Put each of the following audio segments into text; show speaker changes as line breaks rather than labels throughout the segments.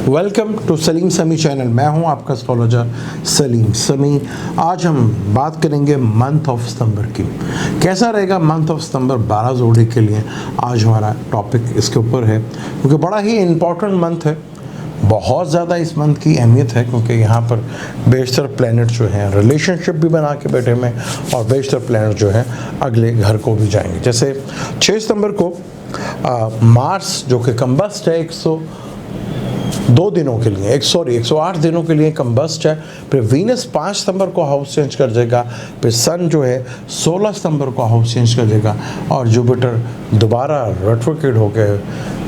Welcome to Salim समी channel. मैं हूं आपका एस्ट्रोलॉजर सलीम समी। आज हम बात करेंगे मंथ ऑफ सितंबर की। कैसा रहेगा मंथ ऑफ सितंबर 12 जोड़ी के लिए। आज हमारा टॉपिक इसके ऊपर है क्योंकि बड़ा ही इम्पोर्टेंट मंथ है। बहुत ज़्यादा इस मंथ की अहमियत है क्योंकि यहाँ पर बेशतर प्लैनेट जो हैं रिलेशनशिप भी बना के बैठे हुए हैं और बेशतर प्लैनेट जो हैं अगले घर को भी जाएंगे। जैसे 6 सितंबर को मार्स जो कि कंबस्ट है 102 दिनों के लिए 108 दिनों के लिए कंबस्ट है। फिर वीनस 5 सितंबर को हाउस चेंज कर देगा। फिर सन जो है 16 सितंबर को हाउस चेंज कर देगा और जुपिटर दोबारा रेट्रोग्रेड होकर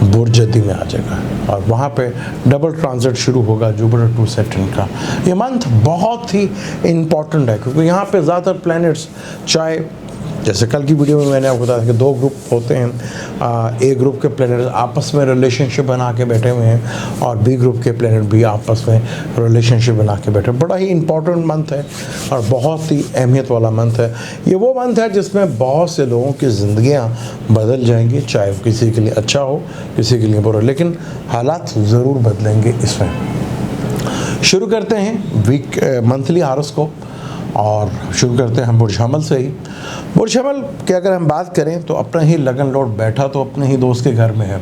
बुर्जदी में आ जाएगा और वहाँ पे डबल ट्रांजिट शुरू होगा जुपिटर टू सैटर्न का। ये मंथ बहुत ही इम्पॉर्टेंट है क्योंकि यहाँ पे ज़्यादातर प्लैनेट्स चाहे जैसे कल की वीडियो में मैंने आपको बताया कि 2 ग्रुप होते हैं। ए ग्रुप के प्लैनेट आपस में रिलेशनशिप बना के बैठे हुए हैं और बी ग्रुप के प्लैनेट भी आपस में रिलेशनशिप बना के बैठे। बड़ा ही इम्पॉर्टेंट मंथ है और बहुत ही अहमियत वाला मंथ है। ये वो मंथ है जिसमें बहुत से लोगों की ज़िंदगियाँ बदल जाएंगी, चाहे किसी के लिए अच्छा हो किसी के लिए बुरा, लेकिन हालात ज़रूर बदलेंगे। इसमें शुरू करते हैं मंथली हॉरोस्कोप और शुरू करते हैं हम बुर्ज हमल से ही। बुर्ज हमल की अगर हम बात करें तो अपना ही लगन लौट बैठा तो अपने ही दोस्त के घर में है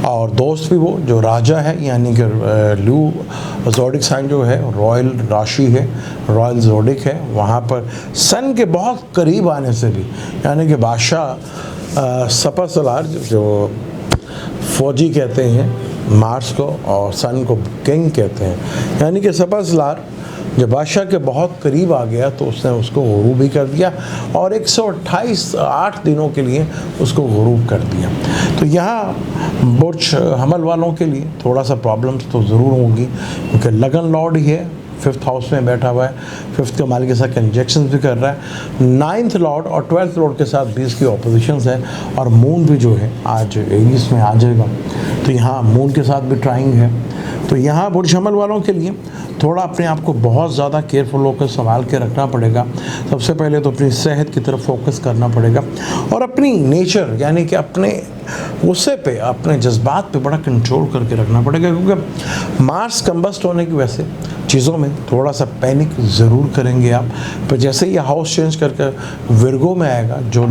और दोस्त भी वो जो राजा है यानी कि ल्यू ज़ोडिक साइन जो है रॉयल राशि है, रॉयल ज़ोडिक है। वहाँ पर सन के बहुत करीब आने से भी यानी कि बादशाह सपा सलार जो फौजी कहते हैं मार्स को और सन को किंग कहते हैं, यानी कि सपा सलार जब बादशाह के बहुत करीब आ गया तो उसने उसको गुरूब भी कर दिया और 128 दिनों के लिए उसको गुरूब कर दिया। तो यहाँ बुर्ज हमल वालों के लिए थोड़ा सा प्रॉब्लम्स तो ज़रूर होंगी क्योंकि लगन लॉर्ड ही है, 5th हाउस में बैठा हुआ है, 5th के मालिक के साथ कंजक्शन भी कर रहा है। 9th लॉर्ड और 12th लॉर्ड के साथ भी इसकी ऑपोजिशंस है और मून भी जो है आज एरीज में आ जाएगा तो यहाँ मून के साथ भी ट्राइंग है। तो यहाँ बुर्ज हमल वालों के लिए थोड़ा अपने आप को बहुत ज़्यादा केयरफुल होकर संभाल के रखना पड़ेगा। सबसे पहले तो अपनी सेहत की तरफ फोकस करना पड़ेगा और अपनी नेचर यानी कि अपने गुस्से पे अपने जज्बात पे बड़ा कंट्रोल करके रखना पड़ेगा क्योंकि मार्स कंबस्ट होने की वजह से चीज़ों में थोड़ा सा पैनिक ज़रूर करेंगे आप। पर जैसे ही हाउस चेंज करके विर्गो में आएगा जो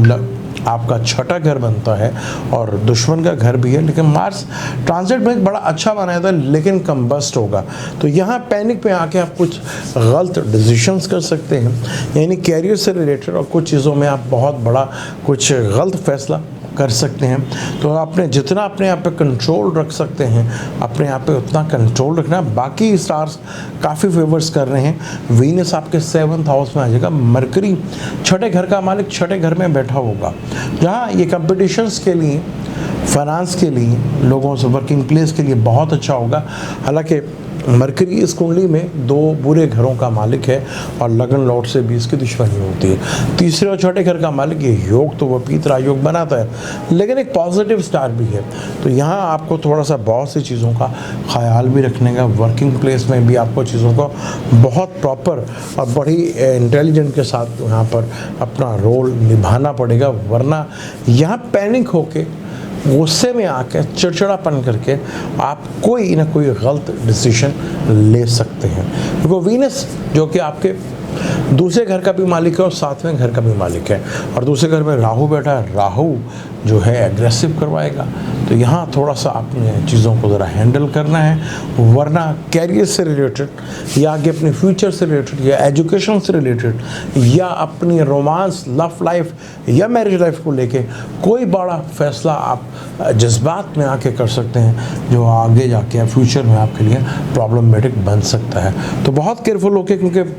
आपका छठा घर बनता है और दुश्मन का घर भी है, लेकिन मार्स ट्रांजिट में बड़ा अच्छा बनाया था लेकिन कंबस्ट होगा तो यहाँ पैनिक पे आके आप कुछ गलत डिसीजंस कर सकते हैं यानी कैरियर से रिलेटेड और कुछ चीज़ों में आप बहुत बड़ा कुछ गलत फैसला कर सकते हैं। तो आपने जितना अपने आप पे कंट्रोल रख सकते हैं अपने आप पे उतना कंट्रोल रखना। बाकी स्टार्स काफ़ी फेवर्स कर रहे हैं। वीनस आपके 7th हाउस में आ जाएगा। मरकरी छठे घर का मालिक छठे घर में बैठा होगा जहाँ ये कंपटीशंस के लिए, फाइनेंस के लिए, लोगों से वर्किंग प्लेस के लिए बहुत अच्छा होगा। हालांकि मरकरी इस कुंडली में 2 बुरे घरों का मालिक है और लगन लॉर्ड से भी इसकी दुश्मनी होती है। तीसरे और छठे घर का मालिक ये योग तो विपरीत राजयोग बनाता है लेकिन एक पॉजिटिव स्टार भी है। तो यहाँ आपको थोड़ा सा बहुत सी चीज़ों का ख्याल भी रखने का, वर्किंग प्लेस में भी आपको चीज़ों को बहुत प्रॉपर और बड़ी इंटेलिजेंट के साथ यहाँ पर अपना रोल निभाना पड़ेगा, वरना यहाँ पैनिक होके गुस्से में आकर चिड़चिड़ापन करके आप कोई ना कोई गलत डिसीजन ले सकते हैं क्योंकि वीनस जो कि आपके दूसरे घर का भी मालिक है और 7वें घर का भी मालिक है और दूसरे घर में राहु बैठा है। राहु जो है एग्रेसिव करवाएगा तो यहाँ थोड़ा सा अपने चीज़ों को ज़रा हैंडल करना है, वरना कैरियर से रिलेटेड या आगे अपने फ्यूचर से रिलेटेड या एजुकेशन से रिलेटेड या अपनी रोमांस, लव लाइफ या मैरिज लाइफ को लेके कोई बड़ा फैसला आप जज्बात में आके कर सकते हैं जो आगे जाके फ्यूचर में आपके लिए प्रॉब्लमेटिक बन सकता है। तो बहुत केयरफुल होके क्योंकि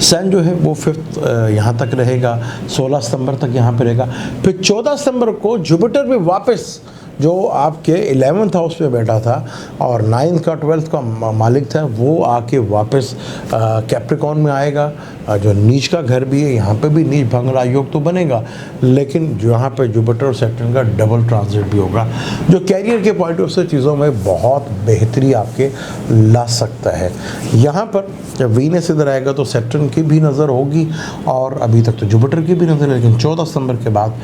सन जो है वो 5th यहाँ तक रहेगा, 16 सितंबर तक यहाँ पे रहेगा। फिर 14 सितंबर को जुपिटर भी वापस जो आपके 11th हाउस में बैठा था और 9th का 12th का मालिक था वो आके वापस कैप्रिकॉर्न में आएगा जो नीच का घर भी है। यहाँ पे भी नीच भंग राजयोग तो बनेगा लेकिन यहाँ पे जुपिटर और सैटर्न का डबल ट्रांजिट भी होगा जो कैरियर के पॉइंट ऑफ से चीज़ों में बहुत बेहतरी आपके ला सकता है। यहाँ पर जब वीनस इधर आएगा तो सैटर्न की भी नज़र होगी और अभी तक तो जुपिटर की भी नज़र है, लेकिन 14 सितंबर के बाद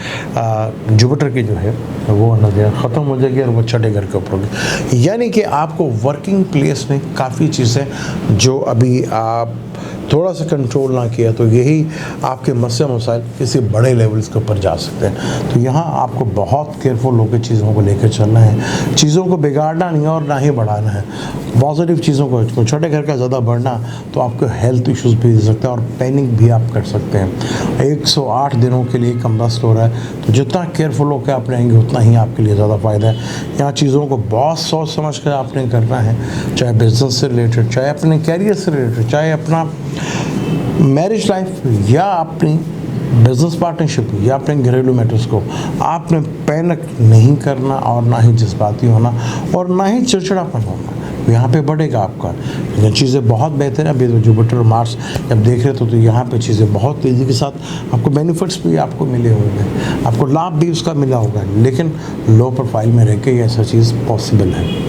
जुपिटर की जो है वो नज़र ख़त्म हो जाएगी और वो छठे घर के ऊपर होगी। यानी कि आपको वर्किंग प्लेस में काफ़ी चीज़ें जो अभी आप थोड़ा सा कंट्रोल ना किया तो यही आपके मसले मसाइल किसी बड़े लेवल्स के ऊपर जा सकते हैं। तो यहाँ आपको बहुत केयरफुल होकर चीज़ों को लेकर चलना है, चीज़ों को बिगाड़ना नहीं और ना ही बढ़ाना है। पॉजिटिव चीज़ों को, छोटे घर का ज़्यादा बढ़ना तो आपको हेल्थ इश्यूज़ भी दे सकते हैं और पैनिक भी आप कर सकते हैं। 108 दिनों के लिए कंबस्ट हो रहा है, तो जितना केयरफुल होकर आप रहेंगे उतना ही आपके लिए ज़्यादा फ़ायदा है। यहाँ चीज़ों को बहुत सोच समझ कर आपने करना है, चाहे बिजनेस से रिलेटेड, चाहे अपने कैरियर से रिलेटेड, चाहे अपना मैरिज लाइफ या अपनी बिजनेस पार्टनरशिप या अपने घरेलू मैटर्स को आपने पैनिक नहीं करना और ना ही जज्बाती होना और ना ही चिड़चिड़ापन होना। यहाँ पे बढ़ेगा आपका, ये चीज़ें बहुत बेहतर है। अभी तो जुपिटर और मार्स जब देख रहे तो यहाँ पे चीज़ें बहुत तेज़ी के साथ आपको बेनिफिट्स भी आपको मिले होंगे, आपको लाभ भी उसका मिला होगा, लेकिन लो प्रोफाइल में रह के ऐसा चीज़ पॉसिबल है।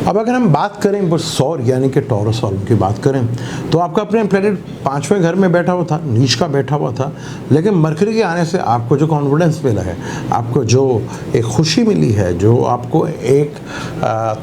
अब अगर हम बात करें बस सौर यानी कि टॉरस वालों की बात करें तो आपका अपने प्लैनेट 5वें घर में बैठा हुआ था, नीच का बैठा हुआ था, लेकिन मरकरी के आने से आपको जो कॉन्फिडेंस मिला है, आपको जो एक खुशी मिली है, जो आपको एक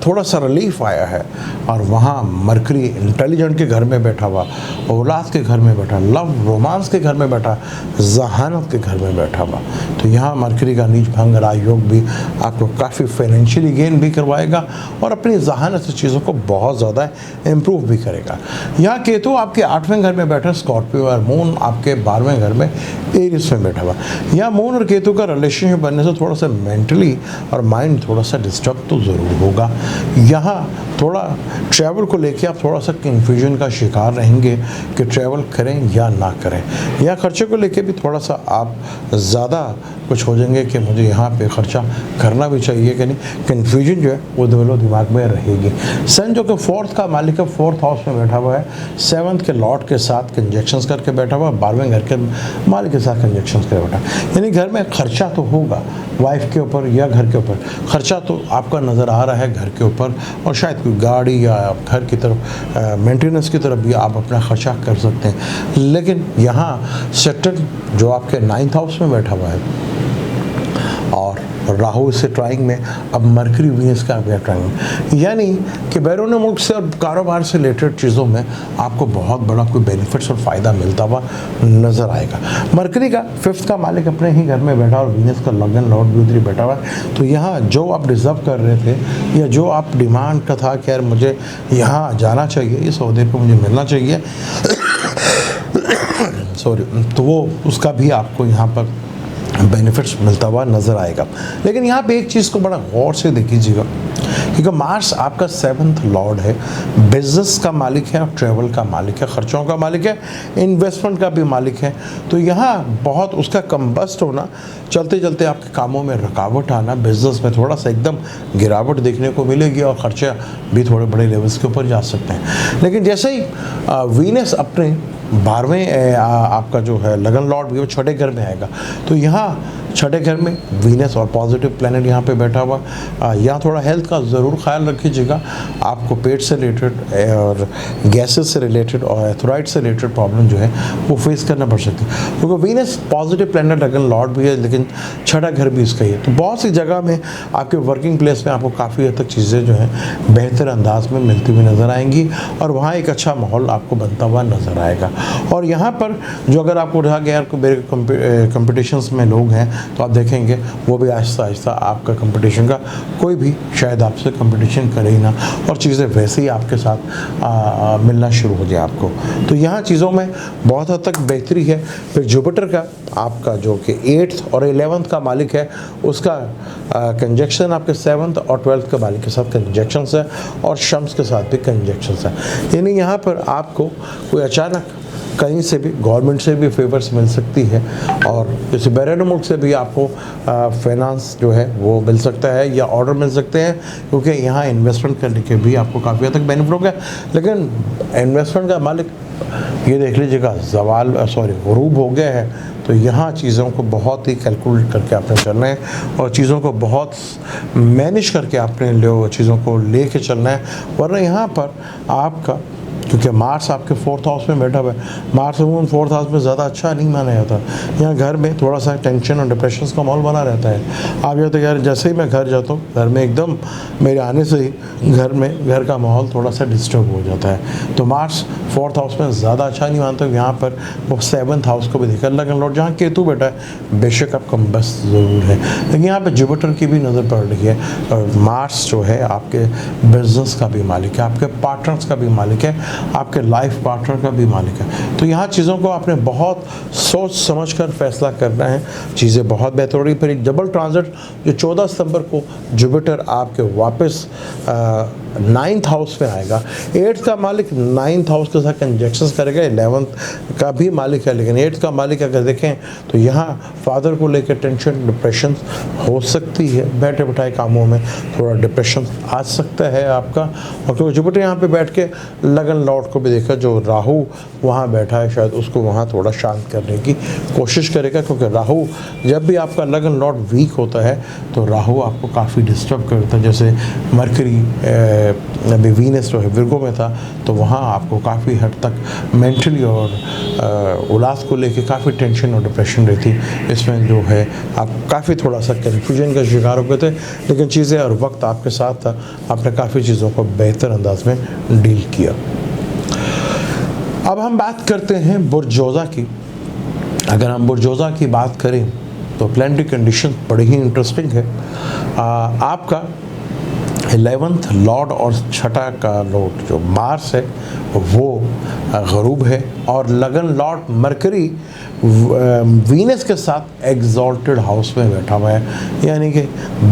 थोड़ा सा रिलीफ आया है, और वहाँ मरकरी इंटेलिजेंट के घर में बैठा हुआ, औलाद के घर में बैठा, लव रोमांस के घर में बैठा, जहानत के घर में बैठा हुआ, तो यहाँ मरकरी का नीच भंग राजयोग भी आपको काफ़ी फाइनेंशियली गेन भी करवाएगा और अपनी जहानत से चीज़ों को बहुत ज़्यादा इम्प्रूव भी करेगा। यहाँ केतु आपके 8वें घर में बैठा, स्कॉर्पियो, और मून आपके 12वें घर में एरिस में बैठा हुआ। यहाँ मून और केतु का रिलेशनशिप बनने से थोड़ा सा मेंटली और माइंड थोड़ा सा डिस्टर्ब तो ज़रूर होगा। यहाँ थोड़ा ट्रैवल को लेके आप थोड़ा सा कन्फ्यूजन का शिकार रहेंगे कि ट्रैवल करें या ना करें, या खर्चे को लेके भी थोड़ा सा आप ज़्यादा कुछ हो जाएंगे कि मुझे यहाँ पे खर्चा करना भी चाहिए कि नहीं। कन्फ्यूजन जो है वो दोनों दिमाग में रहेगी। सन जो कि 4th का मालिक है, 4th हाउस में बैठा हुआ है, 7th के लॉर्ड के साथ कंजक्शंस करके बैठा हुआ है, 12वें घर के मालिक के साथ कंजक्शंस करके बैठा, यानी घर में खर्चा तो होगा, वाइफ के ऊपर या घर के ऊपर खर्चा तो आपका नज़र आ रहा है घर के ऊपर, और शायद कोई गाड़ी या घर की तरफ मेंटेनेंस की तरफ भी आप अपना खर्चा कर सकते हैं। लेकिन यहाँ सैटर्न जो आपके 9th हाउस में बैठा हुआ है और राहु से ट्राइंग में, अब मरकरी वीनस का भी ट्राइंग, यानी कि बैरून मुल्क से और कारोबार से रिलेटेड चीज़ों में आपको बहुत बड़ा कोई बेनिफिट्स और फ़ायदा मिलता हुआ नज़र आएगा। मरकरी का 5th का मालिक अपने ही घर में बैठा और वीनस का लगन लॉर्ड भी उधर बैठा हुआ है, तो यहाँ जो आप डिज़र्व कर रहे थे या जो आप डिमांड का था कि यार मुझे यहाँ जाना चाहिए, इस ओहदे पर मुझे मिलना चाहिए सॉरी, तो वो उसका भी आपको यहाँ पर बेनिफिट्स मिलता हुआ नज़र आएगा। लेकिन यहाँ पे एक चीज़ को बड़ा गौर से देखिएगा, क्योंकि मार्स आपका 7th लॉर्ड है, बिजनेस का मालिक है, ट्रैवल का मालिक है, खर्चों का मालिक है, इन्वेस्टमेंट का भी मालिक है, तो यहाँ बहुत उसका कम्बस्ट होना, चलते चलते आपके कामों में रुकावट आना, बिजनेस में थोड़ा सा एकदम गिरावट देखने को मिलेगी और खर्चे भी थोड़े बड़े लेवल्स के ऊपर जा सकते हैं। लेकिन जैसे ही वीनस अपने 12वें आपका जो है लगन लॉर्ड भी वो छठे घर में आएगा, तो यहाँ छठे घर में वीनस और पॉजिटिव प्लैनेट यहाँ पे बैठा हुआ, यहाँ थोड़ा हेल्थ का ज़रूर ख्याल रखिएगा। आपको पेट से रिलेटेड और गैसेस से रिलेटेड और एथराइड से रिलेटेड प्रॉब्लम जो है वो फेस करना पड़ सकती है, क्योंकि वीनस पॉजिटिव प्लैनेट लगन लॉर्ड भी है, लेकिन छठा घर भी इसका ही है। तो बहुत सी जगह में आपके वर्किंग प्लेस में आपको काफ़ी हद तक चीज़ें जो हैं बेहतर अंदाज में मिलती हुई नज़र आएंगी और वहाँ एक अच्छा माहौल आपको बनता हुआ नज़र आएगा। और यहाँ पर जो अगर आपको रहा गया मेरे कंपटीशंस में लोग हैं, तो आप देखेंगे वो भी आहिस्ता आहिस्ता आपका कंपटीशन का कोई भी शायद आपसे कंपटीशन करे ही ना, और चीज़ें वैसे ही आपके साथ मिलना शुरू हो जाए आपको। तो यहाँ चीज़ों में बहुत हद तक बेहतरी है। फिर जुपिटर का आपका जो कि 8th और 11th का मालिक है, उसका कंजक्शन आपके 7th और 12th के मालिक के साथ कंजक्शंस है और शम्स के साथ भी कंजक्शंस है, यानी यहाँ पर आपको कोई अचानक कहीं से भी गवर्नमेंट से भी फेवर्स मिल सकती है और जैसे बैरून मुल्क से भी आपको फाइनेंस जो है वो मिल सकता है या ऑर्डर मिल सकते हैं, क्योंकि यहाँ इन्वेस्टमेंट करने के भी आपको काफ़ी हद तक बेनिफिट हो गया। लेकिन इन्वेस्टमेंट का मालिक ये देख लीजिएगा गुरूब हो गया है, तो यहाँ चीज़ों को बहुत ही कैलकुलेट करके आपने चलना है और चीज़ों को बहुत मैनेज करके आपने चीज़ों को ले कर चलना है, वरना यहाँ पर आपका क्योंकि मार्स आपके 4th हाउस में बैठा हुआ है। मार्स अमूमन 4th हाउस में ज़्यादा अच्छा नहीं माना जाता। यहाँ घर में थोड़ा सा टेंशन और डिप्रेशन का माहौल बना रहता है। आप ये तो यार जैसे ही मैं घर जाता हूँ, घर में एकदम मेरे आने से ही घर का माहौल थोड़ा सा डिस्टर्ब हो जाता है। तो मार्स 4th हाउस में ज़्यादा अच्छा नहीं मानता। यहाँ पर वो 7th हाउस को भी देखा लगन लौट, जहाँ केतु बैठा है बेशक आपका बस ज़रूर है, लेकिन यहाँ पे जुपिटर की भी नज़र पड़ रही है। और मार्स जो है आपके बिजनेस का भी मालिक है, आपके पार्टनर्स का भी मालिक है, आपके लाइफ पार्टनर का भी मालिक है। तो यहाँ चीज़ों को आपने बहुत सोच समझ कर फैसला करना है, चीज़ें बहुत बेहतर हो रही। फिर एक डबल ट्रांजिट जो 14 सितंबर को जुपिटर आपके वापस 9th हाउस में आएगा। 8th का मालिक 9th हाउस के साथ कंजक्शंस करेगा, 11th का भी मालिक है, लेकिन 8th का मालिक अगर देखें तो यहाँ फादर को लेकर टेंशन डिप्रेशन हो सकती है। बैठे बिठाए कामों में थोड़ा डिप्रेशन आ सकता है आपका। और क्योंकि जुपिटर यहाँ पे बैठ के लगन लॉर्ड को भी देखा, जो राहु वहाँ बैठा है शायद उसको वहाँ थोड़ा शांत करने की कोशिश करेगा, क्योंकि राहु जब भी आपका लगन लॉर्ड वीक होता है तो राहु आपको काफ़ी डिस्टर्ब करता है। जैसे मरकरी अभी वीनस जो है विर्गो में था, तो वहाँ आपको काफ़ी हद तक मेंटली और औलाद को लेके काफ़ी टेंशन और डिप्रेशन रहती। इसमें जो है आप काफ़ी थोड़ा सा कन्फ्यूजन का शिकार हो गए थे, लेकिन चीज़ें और वक्त आपके साथ था, आपने काफ़ी चीज़ों को बेहतर अंदाज में डील किया। अब हम बात करते हैं बुर्जोज़ा की। अगर हम बुर्जोज़ा की बात करें तो प्लैनेटरी कंडीशन बड़ी ही इंटरेस्टिंग है। आपका 11th लॉर्ड और छठा का लॉर्ड जो मार्स है वो गरूब है, और लगन लॉर्ड मरकरी वीनस के साथ एग्जॉल्टेड हाउस में बैठा हुआ है। यानी कि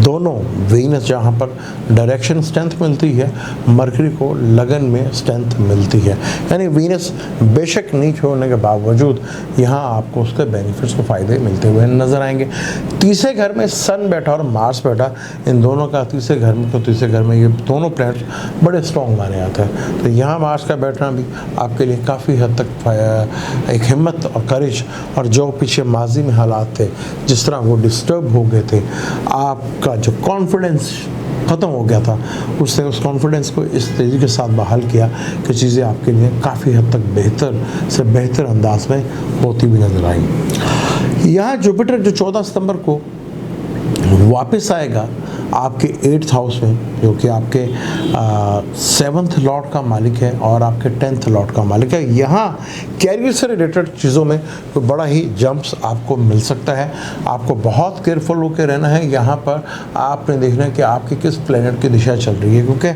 दोनों, वीनस जहाँ पर डायरेक्शन स्ट्रेंथ मिलती है, मरकरी को लगन में स्ट्रेंथ मिलती है। यानी वीनस बेशक नीच होने के बावजूद यहाँ आपको उसके बेनिफिट्स को फ़ायदे मिलते हुए नज़र आएंगे। तीसरे घर में सन बैठा और मार्स बैठा, इन दोनों का तीसरे घर में, तो तीसरे घर में ये दोनों प्लैनेट्स बड़े स्ट्रॉन्ग माने जाते हैं। तो यहाँ मार्स का बैठना भी आपके लिए काफ़ी हद तक एक हिम्मत और करेज, और जो पीछे माजी में हालात थे जिस तरह वो डिस्टर्ब हो गए थे, आपका जो कॉन्फिडेंस ख़त्म हो गया था, उसने उस कॉन्फिडेंस को इस तेज़ी के साथ बहाल किया कि चीज़ें आपके लिए काफ़ी हद तक बेहतर से बेहतर अंदाज में होती हुई नजर आई। यहाँ जुपिटर जो 14 सितंबर को वापस आएगा आपके 8th हाउस में, जो कि आपके 7th लॉर्ड का मालिक है और आपके 10th लॉर्ड का मालिक है। यहाँ कैरियर से रिलेटेड चीज़ों में कोई बड़ा ही जंप्स आपको मिल सकता है। आपको बहुत केयरफुल होकर रहना है। यहाँ पर आपने देखना है कि आपकी किस प्लेनेट की दिशा चल रही है, क्योंकि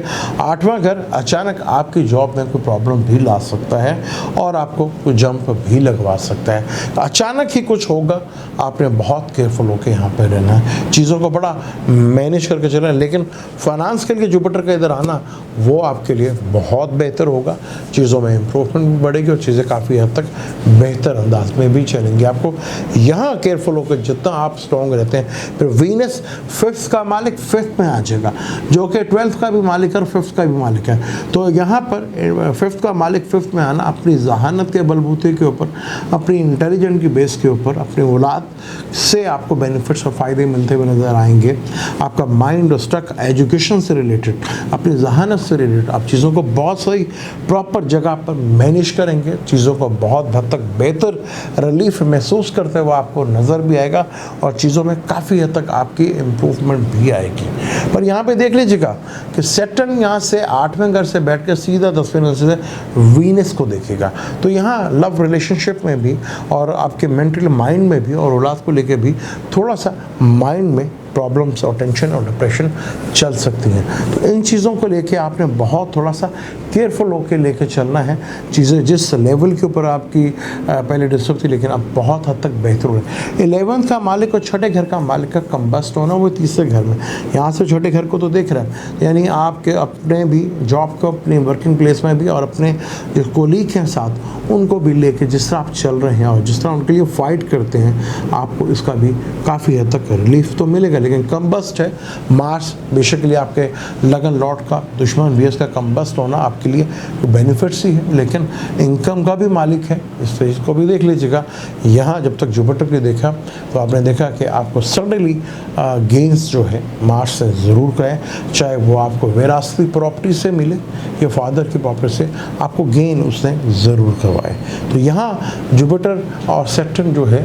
8वां घर अचानक आपकी जॉब में कोई प्रॉब्लम भी ला सकता है और आपको कोई जंप भी लगवा सकता है। तो अचानक ही कुछ होगा, आपने बहुत केयरफुल होकर यहाँ पर रहना है, चीज़ों को बड़ा मैनेज करके चलें। लेकिन फाइनेंस के लिए जुपिटर का इधर आना वो आपके लिए बहुत बेहतर होगा, चीज़ों में इम्प्रूवमेंट भी बढ़ेगी और चीज़ें काफ़ी हद तक बेहतर अंदाज में भी चलेंगी। आपको यहाँ केयरफुल होकर जितना आप स्ट्रॉन्ग रहते हैं। फिर वीनस 5th का मालिक 5th में आ जाएगा, जो कि 12th का भी मालिक है और 5th का भी मालिक है। तो यहाँ पर 5th का मालिक 5th में आना अपनी जहानत के बलबूते के ऊपर, अपनी इंटेलिजेंट की बेस के ऊपर, अपनी औलाद से आपको बेनिफिट्स और फ़ायदे मिलते हुए नज़र आएंगे। आपका माइंड और स्टक एजुकेशन से रिलेटेड, अपनी जहानत से रिलेटेड, आप चीज़ों को बहुत सही प्रॉपर जगह पर मैनेज करेंगे, चीज़ों को बहुत हद तक बेहतर रिलीफ महसूस करते हुए आपको नज़र भी आएगा और चीज़ों में काफ़ी हद तक आपकी इम्प्रूवमेंट भी आएगी। पर यहाँ पे देख लीजिएगा कि सैटर्न यहाँ से 8वें घर से बैठ कर सीधा 10वें घर से वीनस को देखेगा। तो यहाँ लव रिलेशनशिप में भी और आपके मेंटल माइंड में भी और औलाद को लेके भी थोड़ा सा माइंड में प्रॉब्लम्स और टेंशन और डिप्रेशन चल सकती हैं। तो इन चीज़ों को लेके आपने बहुत थोड़ा सा केयरफुल होकर लेके चलना है। चीज़ें जिस लेवल के ऊपर आपकी पहले डिस्टर्ब थी, लेकिन अब बहुत हद तक बेहतर हो रही है। 11th का मालिक और छठे घर का मालिक का कम्बस्ट होना वो तीसरे घर में, यहाँ से छोटे घर को तो देख रहा है, यानी आपके अपने भी जॉब को, अपने वर्किंग प्लेस में भी और अपने जो कोलीग हैं साथ, उनको भी लेके जिस तरह आप चल रहे हैं और जिस तरह उनके लिए फ़ाइट करते हैं, आपको इसका भी काफ़ी हद तक रिलीफ तो मिलेगा। लेकिन कम्बस्ट है। मार्स बेसिकली आपके लगन लॉर्ड का दुश्मन वीनस का कम्बस्ट होना आपके लिए बेनिफिट्स ही है, लेकिन इनकम का भी मालिक है, इस चीज़ को भी देख लीजिएगा। यहाँ जब तक जुपिटर की देखा तो आपने देखा कि आपको सडनली गेंस जो है मार्स से ज़रूर करें, चाहे वो आपको विरासती प्रॉपर्टी से मिले या फादर की प्रॉपर्टी से, आपको गेन उसने ज़रूर करवाए। तो यहाँ जुपिटर और सैटर्न जो है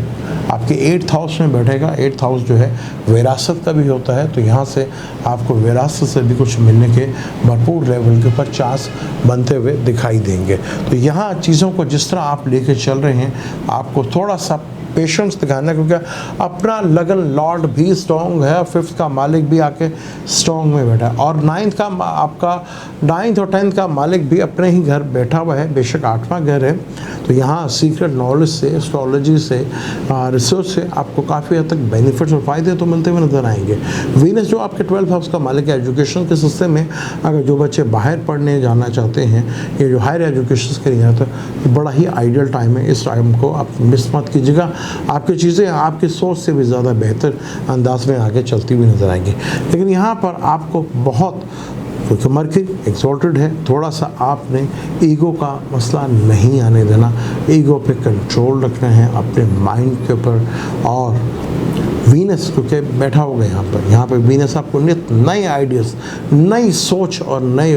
आपके 8th हाउस में बैठेगा। 8th हाउस जो है विरासत का भी होता है, तो यहाँ से आपको विरासत से भी कुछ मिलने के भरपूर लेवल के ऊपर चांस बनते हुए दिखाई देंगे। तो यहाँ चीज़ों को जिस तरह आप लेके चल रहे हैं, आपको थोड़ा सा पेशेंस दिखाना, क्योंकि अपना लगन लॉर्ड भी स्ट्रॉन्ग है, 5th का मालिक भी आके स्ट्रॉन्ग में बैठा है, और 9th का आपका 9th और 10th का मालिक भी अपने ही घर बैठा हुआ है, बेशक 8वां घर है। तो यहाँ सीक्रेट नॉलेज से, एस्ट्रोलॉजी से, रिसर्च से आपको काफ़ी हद तक बेनिफिट्स और फ़ायदे तो मिलते हुए नजर आएंगे। वीनस जो आपके 12th हाउस का मालिक है, एजुकेशन के सिस्टम में अगर जो बच्चे बाहर पढ़ने जाना चाहते हैं या जो हायर एजुकेशन के लिए जाते हैं, तो बड़ा ही आइडियल टाइम है। इस टाइम को आप मिस मत कीजिएगा, आपकी चीज़ें आपकी सोच से भी ज़्यादा बेहतर अंदाज में आगे चलती हुई नज़र आएंगी। लेकिन यहाँ पर आपको बहुत, क्योंकि मर्क्यूरी एक्सॉल्टेड है, थोड़ा सा आपने ईगो का मसला नहीं आने देना, ईगो पे कंट्रोल रखना है अपने माइंड के ऊपर। और वीनस क्योंकि बैठा होगा यहाँ पर वीनस आपको नित नए आइडियाज़, नई सोच और नए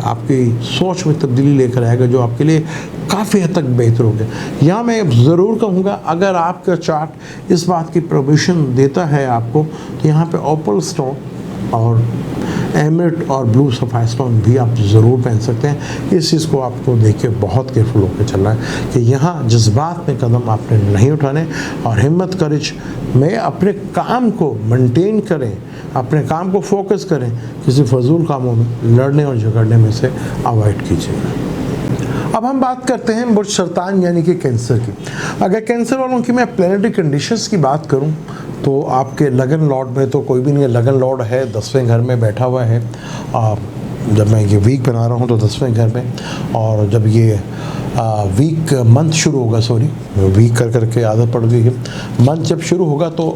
आपकी सोच में तब्दीली लेकर आएगा, जो आपके लिए काफ़ी हद तक बेहतर हो गया। यहाँ मैं ज़रूर कहूँगा, अगर आपका चार्ट इस बात की परमिशन देता है आपको, तो यहाँ पे ओपल स्टोन और एमरेट और ब्लू सफ़ायर स्टोन भी आप ज़रूर पहन सकते हैं। इस चीज़ को आपको देख के बहुत केयरफुल होकर चलना है कि यहाँ जज्बात में कदम आपने नहीं उठाने, और हिम्मत करेज में अपने काम को मेंटेन करें, अपने काम को फोकस करें, किसी फजूल कामों में लड़ने और झगड़ने में से अवॉइड कीजिएगा। अब हम बात करते हैं बुर्ज सरतान यानी कि कैंसर की। अगर कैंसर वालों की मैं प्लैनेटरी कंडीशंस की बात करूं, तो आपके लगन लॉर्ड में तो कोई भी नहीं है। लगन लॉर्ड है 10वें घर में बैठा हुआ है। जब मैं ये वीक बना रहा हूँ तो 10वें घर में, और जब ये वीक मंथ शुरू होगा, सॉरी वीक कर करके आदत पड़ गई है, मंथ जब शुरू होगा तो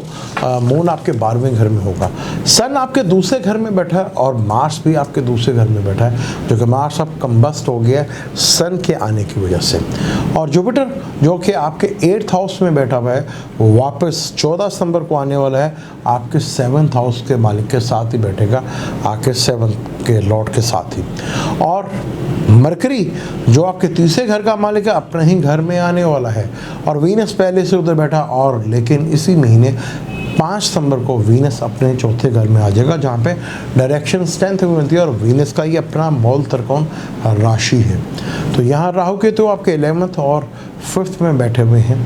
मून आपके 12वें घर में होगा, सन आपके दूसरे घर में बैठा है, और मार्स भी आपके दूसरे घर में बैठा है, जो कि मार्स अब कम्बस्ट हो गया है सन के आने की वजह से। और जुपिटर जो कि आपके 8th हाउस में बैठा हुआ है, वो वापस 14 सितंबर को आने वाला है, आपके 7th हाउस के मालिक के साथ ही बैठेगा, आके 7th के लॉर्ड के साथ ही। और मरकरी जो आपके तीसरे घर का मालिक है, अपने ही घर में आने वाला है, और वीनस पहले से उधर बैठा, और लेकिन इसी महीने 5 सितंबर को वीनस अपने चौथे घर में आ जाएगा, जहाँ पे डायरेक्शन 10th में मिलती है, और वीनस का ही अपना मूल त्रिकोण राशि है। तो यहाँ राहु केतु तो आपके 11th और 5th में बैठे हुए हैं।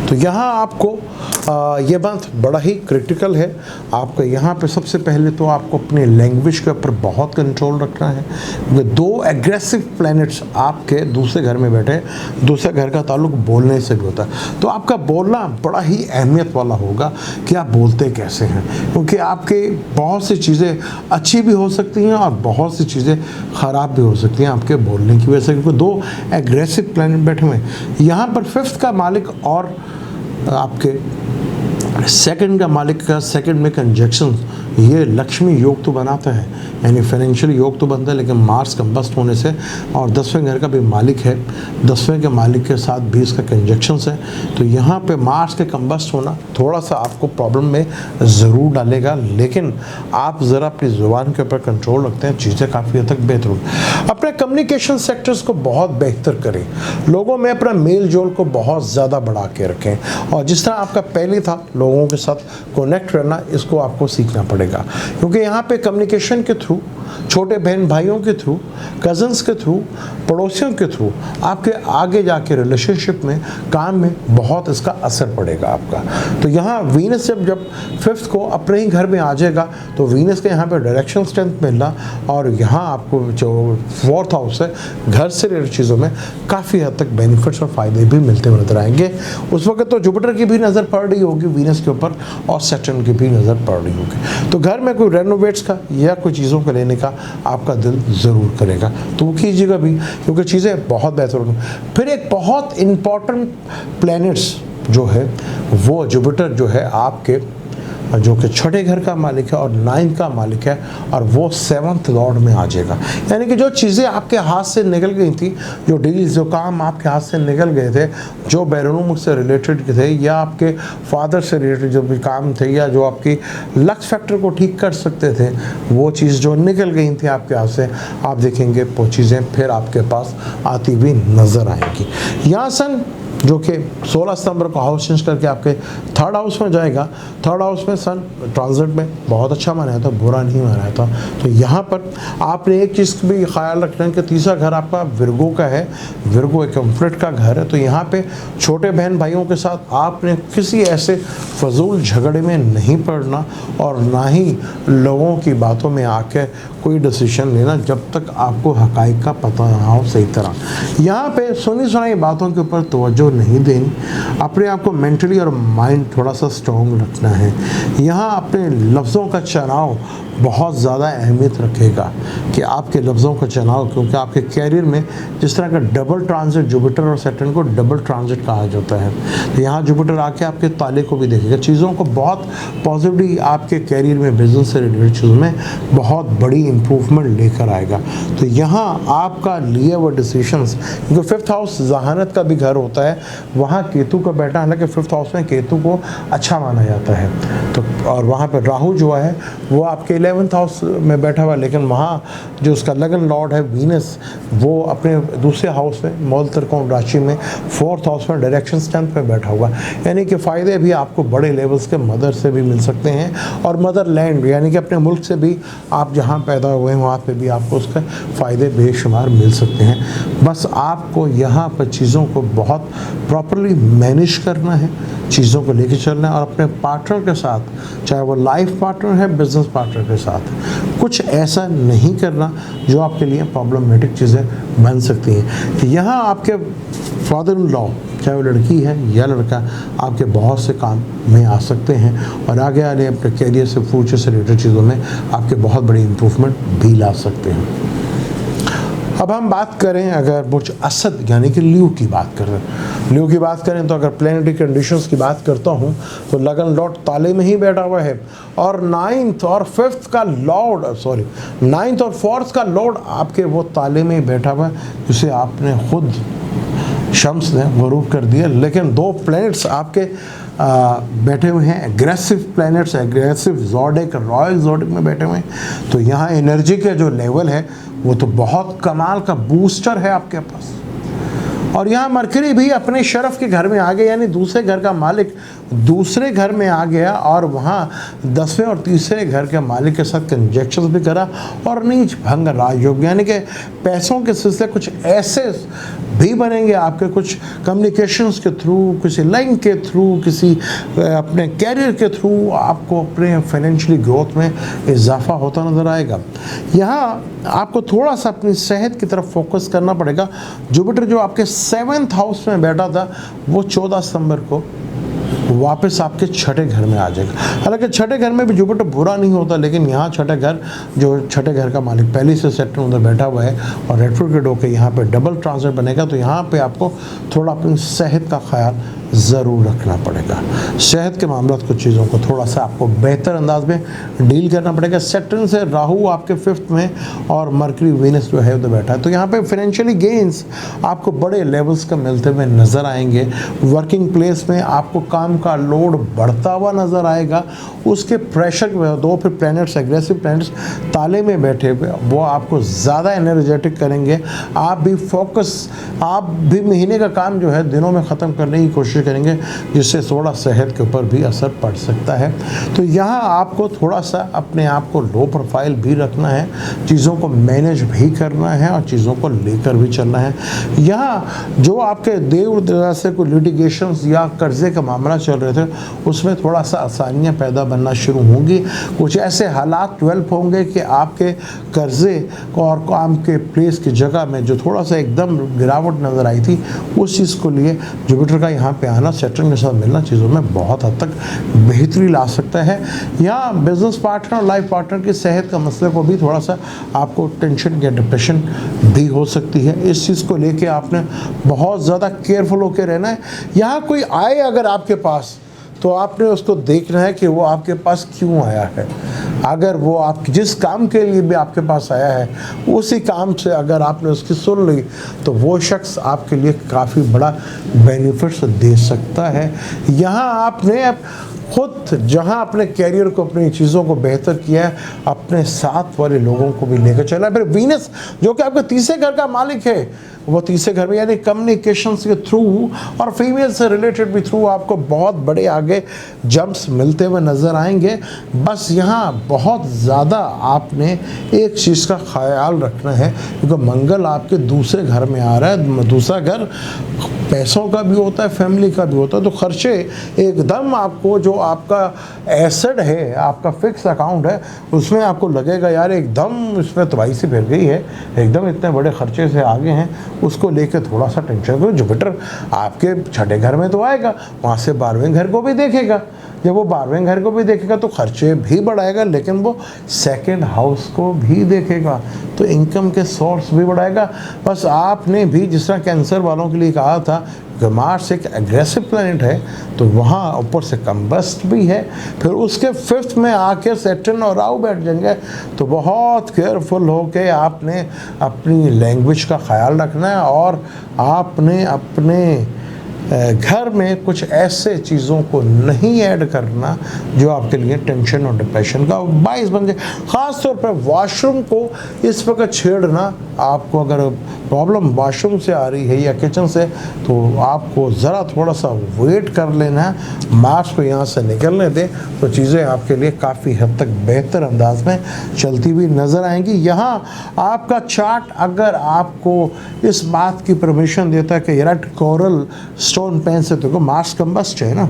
तो यहाँ आपको ये बात बड़ा ही क्रिटिकल है। आपको यहाँ पे सबसे पहले तो आपको अपनी लैंग्वेज के ऊपर बहुत कंट्रोल रखना है, क्योंकि 2 एग्रेसिव प्लैनेट्स आपके दूसरे घर में बैठे। दूसरे घर का ताल्लुक बोलने से भी होता है, तो आपका बोलना बड़ा ही अहमियत वाला होगा कि आप बोलते कैसे हैं, क्योंकि आपके बहुत सी चीज़ें अच्छी भी हो सकती हैं और बहुत सी चीज़ें ख़राब भी हो सकती हैं आपके बोलने की वजह से, क्योंकि 2 एग्रेसिव प्लैनेट बैठे हुए हैं। यहाँ पर 5th का मालिक और आपके 2nd का मालिक का 2nd में कंजक्शन, ये लक्ष्मी योग तो बनाता है, यानी फाइनेंशियल योग तो बनता है, लेकिन मार्स कम्बस्ट होने से, और 10वें घर का भी मालिक है, 10वें के मालिक के साथ भी इसका कंजक्शंस है। तो यहाँ पे मार्स के कम्बस्ट होना थोड़ा सा आपको प्रॉब्लम में ज़रूर डालेगा, लेकिन आप ज़रा अपनी ज़ुबान के ऊपर कंट्रोल रखते हैं, चीज़ें काफ़ी हद तक बेहतर होंगी। अपने कम्युनिकेशन सेक्टर्स को बहुत बेहतर करें, लोगों में अपना मेल जोल को बहुत ज़्यादा बढ़ा के रखें, और जिस तरह आपका पहले था लोगों के साथ कनेक्ट करना, इसको आपको सीखना पड़ेगा, क्योंकि यहाँ पे कम्युनिकेशन के थ्रू, छोटे बहन भाइयों के थ्रू, कज़न्स के थ्रू, पड़ोसियों के थ्रू आपके आगे जाके रिलेशनशिप में, काम में बहुत इसका असर पड़ेगा आपका। तो यहाँ वीनस जब 5th को अपने ही घर में आ जाएगा, तो वीनस के यहाँ पे डायरेक्शन स्ट्रेंथ मिलना, और यहाँ आपको जो 4th हाउस है, घर से रिलेटेड चीज़ों में काफ़ी हद तक बेनिफिट्स और फ़ायदे भी मिलते हुए नजर आएंगे। उस वक्त तो जुपिटर की भी नज़र पड़ रही होगी वीनस के ऊपर, और सैटर्न की भी नज़र पड़ रही होगी। तो घर में कोई रेनोवेट्स का या कोई चीज़ों को लेने का आपका दिल ज़रूर करेगा, तो वो कीजिएगा भी, क्योंकि चीज़ें बहुत बेहतर होंगी। फिर एक बहुत इम्पॉर्टेंट प्लैनेट्स जो है, वो जुपिटर जो है आपके जो कि छठे घर का मालिक है और 9th का मालिक है, और वो 7th लॉर्ड में आ जाएगा। यानी कि जो चीज़ें आपके हाथ से निकल गई थी, जो डील्स, जो काम आपके हाथ से निकल गए थे, जो बैरून से रिलेटेड थे या आपके फादर से रिलेटेड जो भी काम थे, या जो आपकी लक्स फैक्टर को ठीक कर सकते थे, वो चीज़ जो निकल गई थी आपके हाथ से, आप देखेंगे वो चीज़ें फिर आपके पास आती हुई नज़र आएंगी। यहाँ सन जो कि 16 सितंबर को हाउस चेंज करके आपके 3rd हाउस में जाएगा। 3rd हाउस में सन ट्रांजिट में बहुत अच्छा माना था, बुरा नहीं माना था। तो यहाँ पर आपने एक चीज़ भी ख्याल रखना है कि तीसरा घर आपका विर्गो का है, विर्गो एक कंफ्लिक्ट का घर है। तो यहाँ पे छोटे बहन भाइयों के साथ आपने किसी ऐसे फजूल झगड़े में नहीं पड़ना, और ना ही लोगों की बातों में आके कोई डिसीजन लेना जब तक आपको हकाइक का पता ना हो सही तरह। यहाँ पे सुनी सुनाई बातों के ऊपर तवज्जो नहीं देनी, अपने आप को मेंटली और माइंड थोड़ा सा स्ट्रॉन्ग रखना है। यहाँ अपने लफ्ज़ों का चुनाव बहुत ज़्यादा अहमियत रखेगा कि आपके लफ्ज़ों का चुनाव, क्योंकि आपके कैरियर में जिस तरह का डबल ट्रांजिट, जुपिटर और सैटर्न को डबल ट्रांजिट कहा जाता है, तो यहाँ जुपिटर आके आपके ताले को भी देखेगा, चीज़ों को बहुत पॉजिटिवली आपके कैरियर में, बिजनेस से रिलेटेड चीज़ों में बहुत बड़ी इंप्रूवमेंट लेकर आएगा। तो यहाँ आपका लिए हुए डिसीशंस, क्योंकि 5th हाउस जहानत का भी घर होता है, वहाँ केतु का बैठा, हालांकि 5th हाउस में केतु को अच्छा माना जाता है, तो और वहाँ पर राहु जो है वो आपके 11th हाउस में बैठा हुआ है, लेकिन वहाँ जो उसका लगन लॉर्ड है वीनस, वो अपने दूसरे हाउस में मूल त्रिकोण राशि में 4th हाउस में डायरेक्शन स्टैंड पे बैठा हुआ है। यानी कि फ़ायदे भी आपको बड़े लेवल्स के मदर से भी मिल सकते हैं, और मदर लैंड यानी कि अपने मुल्क से भी, आप जहाँ पैदा हुए हैं वहाँ पे भी आपको उसके फ़ायदे बेशुमार मिल सकते हैं। बस आपको यहाँ पर चीज़ों को बहुत प्रॉपरली मैनेज करना है, चीज़ों को लेके चलना है, और अपने पार्टनर के साथ, चाहे वो लाइफ पार्टनर है, बिजनेस पार्टनर के साथ, कुछ ऐसा नहीं करना जो आपके लिए प्रॉब्लमेटिक चीज़ें बन सकती हैं। यहाँ आपके फादर इन लॉ, चाहे वो लड़की है या लड़का, आपके बहुत से काम में आ सकते हैं, और आगे आने अपने कैरियर से, फ्यूचर से रिलेटेड चीज़ों में आपके बहुत बड़ी इम्प्रूवमेंट भी ला सकते हैं। अब हम बात करें अगर बुर्ज असद यानी कि ल्यू की बात करें, ल्यू की बात करें तो अगर प्लैनेटरी कंडीशंस की बात करता हूं तो लगन लॉर्ड ताले में ही बैठा हुआ है, और 9th और 5th का लॉर्ड, 9th और 4th का लॉर्ड आपके वो ताले में ही बैठा हुआ है, जिसे आपने खुद शम्स ने गरूब कर दिया। लेकिन 2 प्लैनेट्स आपके बैठे हुए हैं, aggressive planets, aggressive zodiac, royal zodiac में बैठे हुए हैं। तो यहाँ एनर्जी के जो लेवल है वो तो बहुत कमाल का बूस्टर है आपके पास। और यहाँ मरकरी भी अपने शरफ के घर में आ गया, यानी दूसरे घर का मालिक दूसरे घर में आ गया, और वहाँ 10वें और तीसरे घर के मालिक के साथ कंजक्शंस भी करा, और नीच भंग राजयोग, यानी कि पैसों के सिलसिले कुछ ऐसे भी बनेंगे आपके, कुछ कम्युनिकेशंस के थ्रू, किसी लिंक के थ्रू, किसी अपने कैरियर के थ्रू आपको अपने फाइनेंशियली ग्रोथ में इजाफा होता नज़र आएगा। यहाँ आपको थोड़ा सा अपनी सेहत की तरफ फोकस करना पड़ेगा। जुपिटर जो आपके 7th हाउस में बैठा था, वो 14 सितंबर को वापस आपके छठे घर में आ जाएगा। हालांकि छठे घर में भी जुपिटर बुरा नहीं होता, लेकिन यहाँ छठे घर, जो छठे घर का मालिक पहले से सेक्टर उधर बैठा हुआ है और रेट्रोग्रेड होकर यहाँ पे डबल ट्रांजिट बनेगा, तो यहाँ पे आपको थोड़ा अपनी सेहत का ख्याल ज़रूर रखना पड़ेगा। सेहत के मामला कुछ चीज़ों को थोड़ा सा आपको बेहतर अंदाज में डील करना पड़ेगा। सेक्टर से राहु आपके 5th में और मरकरी वीनस जो है उधर बैठा है, तो यहाँ पे फाइनेंशियली गेंस आपको बड़े लेवल्स का मिलते हुए नज़र आएंगे। वर्किंग प्लेस में आपको काम का लोड बढ़ता हुआ नज़र आएगा। उसके प्रेशर में 2 फिर प्लैनेट्स, एग्रेसिव प्लैनेट्स ताले में बैठे हुए, वो आपको ज़्यादा एनर्जेटिक करेंगे। आप भी फोकस, आप भी महीने का काम जो है दिनों में ख़त्म करने की कोशिश करेंगे, जिससे थोड़ा सेहत के ऊपर भी असर पड़ सकता है। तो यहाँ आपको थोड़ा सा अपने आप को लो प्रोफाइल भी रखना है, चीज़ों को मैनेज भी करना है और चीज़ों को लेकर भी चलना है। यहाँ जो आपके देव दया से कोई लिटिगेशंस या कर्जे का मामला चल रहे थे, उसमें थोड़ा सा आसानियाँ पैदा बनना शुरू होंगी। कुछ ऐसे हालात डेवलप होंगे कि आपके कर्जे और काम के प्लेस की जगह में जो थोड़ा सा एकदम गिरावट नज़र आई थी, उस चीज़ को लिए जुपिटर का यहाँ पे आना, सेक्टर के साथ मिलना चीज़ों में बहुत हद तक बेहतरी ला सकता है। यहाँ बिजनेस पार्टनर और लाइफ पार्टनर की सेहत का मसले को भी थोड़ा सा आपको टेंशन या डिप्रेशन भी हो सकती है। इस चीज़ को लेके आपने बहुत ज़्यादा केयरफुल होकर रहना है। यहाँ कोई आए अगर आपके पास, तो आपने उसको देखना है कि वो आपके पास क्यों आया है। अगर वो आप जिस काम के लिए भी आपके पास आया है, उसी काम से अगर आपने उसकी सुन ली तो वो शख्स आपके लिए काफ़ी बड़ा बेनिफिट्स दे सकता है। यहाँ आपने खुद जहाँ अपने कैरियर को, अपनी चीज़ों को बेहतर किया है, अपने साथ वाले लोगों को भी लेकर चला है। फिर वीनस जो कि आपके तीसरे घर का मालिक है, वो तीसरे घर में यानी कम्युनिकेशंस के थ्रू और फीमेल से रिलेटेड भी थ्रू आपको बहुत बड़े आगे जंप्स मिलते हुए नज़र आएंगे। बस यहाँ बहुत ज़्यादा आपने एक चीज़ का ख्याल रखना है, क्योंकि मंगल आपके दूसरे घर में आ रहा है। दूसरा घर पैसों का भी होता है, फैमिली का भी होता है, तो खर्चे एकदम आपको, जो आपका एसेट है, आपका फिक्स अकाउंट है, उसमें आपको लगेगा यार एकदम इसमें तबाही सी फैल गई है, एकदम इतने बड़े खर्चे से आगे हैं, उसको लेके थोड़ा सा टेंशन करो। जुपिटर आपके छठे घर में तो आएगा, वहाँ से 12वें घर को भी देखेगा। जब वो 12वें घर को भी देखेगा तो खर्चे भी बढ़ाएगा, लेकिन वो सेकंड हाउस को भी देखेगा, तो इनकम के सोर्स भी बढ़ाएगा। बस आपने भी, जिस तरह कैंसर वालों के लिए कहा था कि मार्स एक एग्रेसिव प्लैनेट है, तो वहाँ ऊपर से कम्बस्ट भी है, फिर उसके 5th में आके सैटर्न और राहु बैठ जाएंगे। तो बहुत केयरफुल हो के आपने अपनी लैंग्वेज का ख्याल रखना है, और आपने अपने घर में कुछ ऐसे चीज़ों को नहीं ऐड करना जो आपके लिए टेंशन और डिप्रेशन का बाइस बन जाए। ख़ास तौर पर वॉशरूम को इस वक्त छेड़ना, आपको अगर प्रॉब्लम वॉशरूम से आ रही है या किचन से, तो आपको ज़रा थोड़ा सा वेट कर लेना है, मार्च को यहाँ से निकलने दें, तो चीज़ें आपके लिए काफ़ी हद तक बेहतर अंदाज में चलती हुई नज़र आएंगी। यहाँ आपका चार्ट अगर आपको इस बात की परमिशन देता है कि रेड कोरल स्टोन पेन से, तो मार्स कम्बस्ट है ना,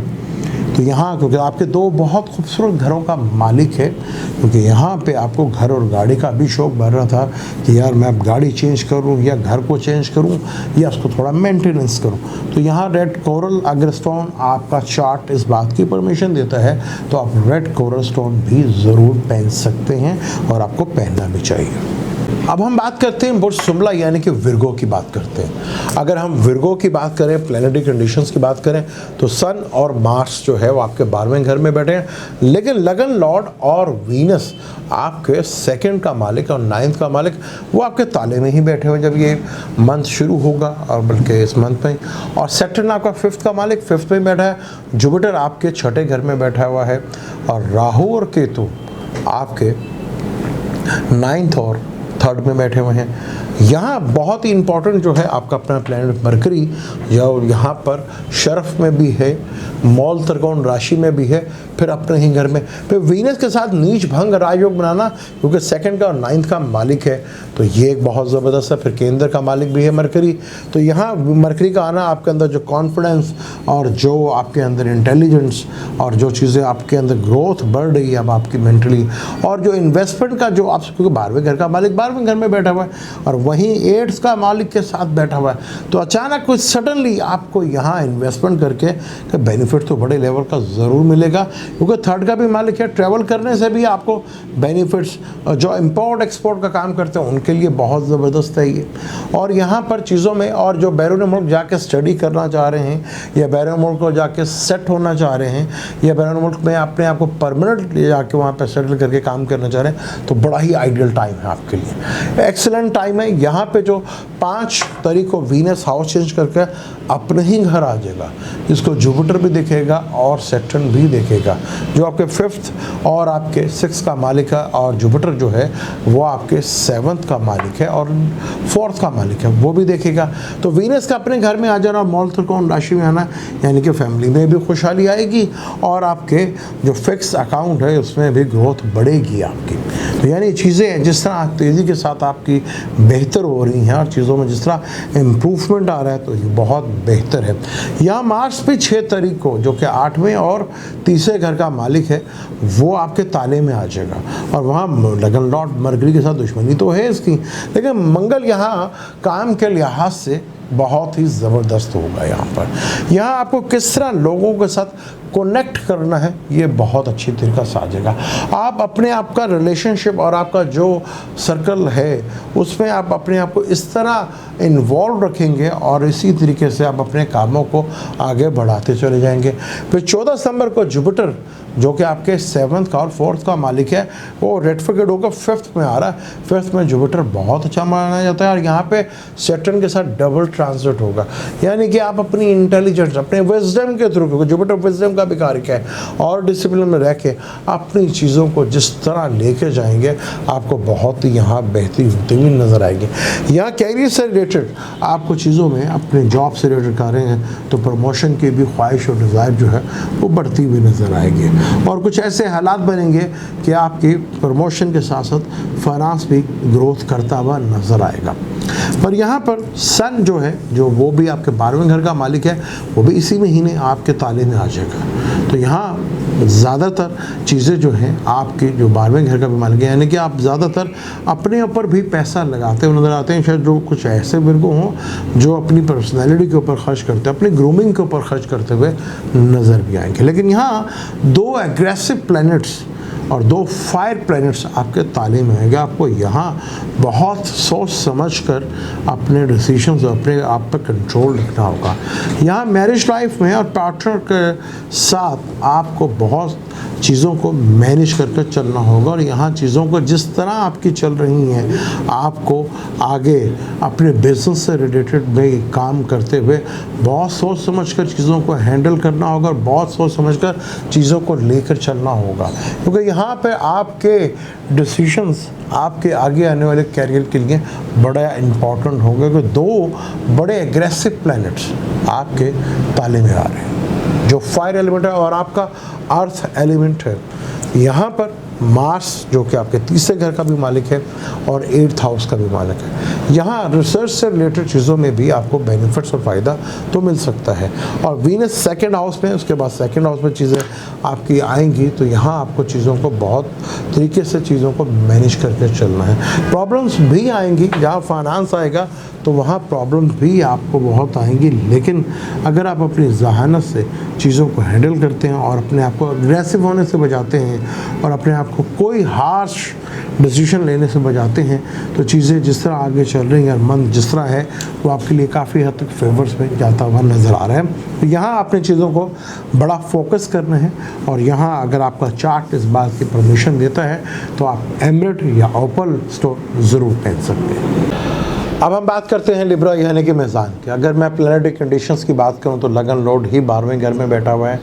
तो यहाँ क्योंकि आपके दो बहुत खूबसूरत घरों का मालिक है, क्योंकि यहाँ पे आपको घर और गाड़ी का भी शौक़ बढ़ रहा था कि यार मैं अब गाड़ी चेंज करूँ या घर को चेंज करूँ या उसको थोड़ा मेंटेनेंस करूँ, तो यहाँ रेड कोरल अगर स्टोन आपका चार्ट इस बात की परमिशन देता है तो आप रेड कोरल स्टोन भी ज़रूर पहन सकते हैं, और आपको पहनना भी चाहिए। अब हम बात करते हैं बुर्ज शुमला यानी कि विर्गो की बात करते हैं। अगर हम विर्गो की बात करें, प्लैनेटरी कंडीशंस की बात करें, तो सन और मार्स जो है वो आपके 12वें घर में बैठे हैं, लेकिन लगन लॉर्ड और वीनस आपके 2nd का मालिक और 9th का मालिक वो आपके ताले में ही बैठे हुए जब ये मंथ शुरू होगा, और बल्कि इस मंथ में। और सैटर्न आपका 5th का मालिक 5th में बैठा है, जुपिटर आपके छठे घर में बैठा हुआ है, और राहु और केतु आपके 9th और 3rd में बैठे हुए हैं। यहाँ बहुत ही इंपॉर्टेंट जो है आपका अपना प्लैनेट मरकरी, जो यहाँ पर शरफ में भी है, मौल त्रिकोण राशि में भी है, फिर अपने ही घर में। फिर वीनस के साथ नीच भंग राजयोग बनाना, क्योंकि 2nd का और 9th का मालिक है, तो ये एक बहुत ज़बरदस्त है। फिर केंद्र का मालिक भी है मरकरी, तो यहाँ मरकरी का आना आपके अंदर जो कॉन्फिडेंस और जो आपके अंदर इंटेलिजेंस और जो चीज़ें आपके अंदर ग्रोथ बढ़ रही है अब आपकी मेंटली, और जो इन्वेस्टमेंट का जो आप, क्योंकि 12वें घर का मालिक 12वें घर में बैठा हुआ है और वहीं 8th का मालिक के साथ बैठा हुआ है, तो अचानक कुछ सडनली आपको यहाँ इन्वेस्टमेंट करके बेनिफिट तो बड़े लेवल का ज़रूर मिलेगा, क्योंकि 3rd का भी मालिक है। ट्रैवल करने से भी आपको बेनिफिट्स, जो इम्पोर्ट एक्सपोर्ट का काम करते हैं उनके लिए बहुत ज़बरदस्त है ये। और यहाँ पर चीज़ों में, और जो बैरून मुल्क जाके स्टडी करना चाह रहे हैं या बैरून मुल्क को जाके सेट होना चाह रहे हैं या बैरून मुल्क में अपने आप को परमानेंट ले जाके वहाँ पर सेटल करके काम करना चाह रहे हैं, तो बड़ा ही आइडियल टाइम है आपके लिए, एक्सेलेंट टाइम है। यहाँ पे जो 5 तारीख को वीनस हाउस चेंज करके अपने ही घर आ जाएगा, जिसको जुपिटर भी देखेगा और सैटर्न भी देखेगा, जो आपके 5th और आपके 6th का मालिक है, और जुपिटर जो है वो आपके 7th का मालिक है और 4th का मालिक है, वो भी देखेगा। तो वीनस का अपने घर में आ जाना, मौल त्रिकोण राशि में आना, यानी कि फैमिली में भी खुशहाली आएगी और आपके जो फिक्स अकाउंट है उसमें भी ग्रोथ बढ़ेगी आपकी। तो यानी चीज़ें जिस तरह तेज़ी के साथ आपकी बेहतर हो रही हैं और चीज़ों में जिस तरह इम्प्रूवमेंट आ रहा है, तो ये बहुत बेहतर है। यहाँ मार्च पे 6 तारीख को, जो कि 8वें और तीसरे घर का मालिक है, वो आपके ताले में आ जाएगा, और वहाँ लगन लॉर्ड मरकरी के साथ दुश्मनी तो है इसकी, लेकिन मंगल यहाँ काम के लिहाज से बहुत ही ज़बरदस्त होगा। यहाँ आपको किस तरह लोगों के साथ कनेक्ट करना है, ये बहुत अच्छी तरीक़ा से आ जाएगा। आप अपने आप का रिलेशनशिप और आपका जो सर्कल है उसमें आप अपने आप को इस तरह इन्वॉल्व रखेंगे और इसी तरीके से आप अपने कामों को आगे बढ़ाते चले जाएंगे। फिर 14 सितंबर को जुपिटर जो कि आपके 7th का और 4th का मालिक है, वो रेट्रोग्रेड होकर 5th में आ रहा है। 5th में जुपिटर बहुत अच्छा माना जाता है और यहाँ पे सैटर्न के साथ डबल ट्रांजिट होगा, यानी कि आप अपनी इंटेलिजेंस, अपने विजडम के थ्रू, क्योंकि जुपिटर विजडम का भी कारक है, और डिसिप्लिन में रह के अपनी चीज़ों को जिस तरह लेके जाएंगे आपको बहुत ही यहाँ बेहतरी होती हुई नज़र आएगी। यहाँ कैरियर से रिलेटेड आपको चीज़ों में अपने जॉब से रिलेटेड कर रहे हैं तो प्रमोशन की भी ख्वाहिश और डिज़ायर जो है वो बढ़ती हुई नज़र आएगी और कुछ ऐसे हालात बनेंगे कि आपकी प्रमोशन के साथ साथ फाइनेंस भी ग्रोथ करता हुआ नज़र आएगा। पर यहाँ पर सन जो है, जो वो भी आपके 12वें घर का मालिक है, वो भी इसी महीने आपके ताले में आ जाएगा। तो यहाँ ज़्यादातर चीज़ें जो हैं आपके जो 12वें घर का भी मालिक है, यानी कि आप ज़्यादातर अपने ऊपर भी पैसा लगाते हुए नज़र आते हैं। शायद जो कुछ ऐसे वर्गों हों जो अपनी पर्सनैलिटी के ऊपर खर्च करते हैं, अपनी ग्रूमिंग के ऊपर खर्च करते हुए नज़र भी आएंगे। लेकिन यहाँ 2 एग्रेसिव प्लैनेट्स और 2 फायर प्लैनेट्स आपके ताले में आएंगे। आपको यहाँ बहुत सोच समझ कर अपने डिसीजंस, अपने आप पर कंट्रोल रखना होगा। यहाँ मैरिज लाइफ में और पार्टनर के साथ आपको बहुत चीज़ों को मैनेज करके चलना होगा और यहाँ चीज़ों को जिस तरह आपकी चल रही हैं आपको आगे अपने बिजनेस से रिलेटेड में काम करते हुए बहुत सोच समझ कर चीज़ों को हैंडल करना होगा और बहुत सोच समझ कर चीज़ों को लेकर चलना होगा, क्योंकि यहाँ पे आपके डिसीजंस आपके आगे आने वाले कैरियर के लिए बड़ा इम्पॉर्टेंट होगा, क्योंकि 2 बड़े एग्रेसिव प्लैनेट्स आपके ताले में आ रहे हैं, जो फायर एलिमेंट है और आपका अर्थ एलिमेंट है। यहाँ पर मार्स जो कि आपके 3रे घर का भी मालिक है और 8th हाउस का भी मालिक है। यहाँ रिसर्च से रिलेटेड चीज़ों में भी आपको बेनिफिट्स और फ़ायदा तो मिल सकता है। और वीनस 2nd हाउस में, उसके बाद 2nd हाउस में चीज़ें आपकी आएंगी तो यहाँ आपको चीज़ों को बहुत तरीके से चीज़ों को मैनेज करके चलना है। प्रॉब्लम्स भी आएंगी, जहाँ फाइनेंस आएगा तो वहाँ प्रॉब्लम्स भी आपको बहुत आएंगी, लेकिन अगर आप अपनी जहानत से चीज़ों को हैंडल करते हैं और अपने आप को अग्रेसिव होने से बचाते हैं और अपने आप को कोई हार्श डिसीजन लेने से बचाते हैं तो चीज़ें जिस तरह आगे चल रही हैं और मन जिस तरह है वो आपके लिए काफ़ी हद तक फेवर्स में जाता हुआ नज़र आ रहा है। तो यहाँ अपने चीज़ों को बड़ा फोकस करना है और यहाँ अगर आपका चार्ट इस बात की परमिशन देता है तो आप एमरेट या ओपल स्टोन ज़रूर पहन सकते हैं। अब हम बात करते हैं लिब्रा यानी कि मेज़ान की। अगर मैं प्लैनेटरी कंडीशंस की बात करूं तो लगन लॉर्ड ही 12वें घर में बैठा हुआ है,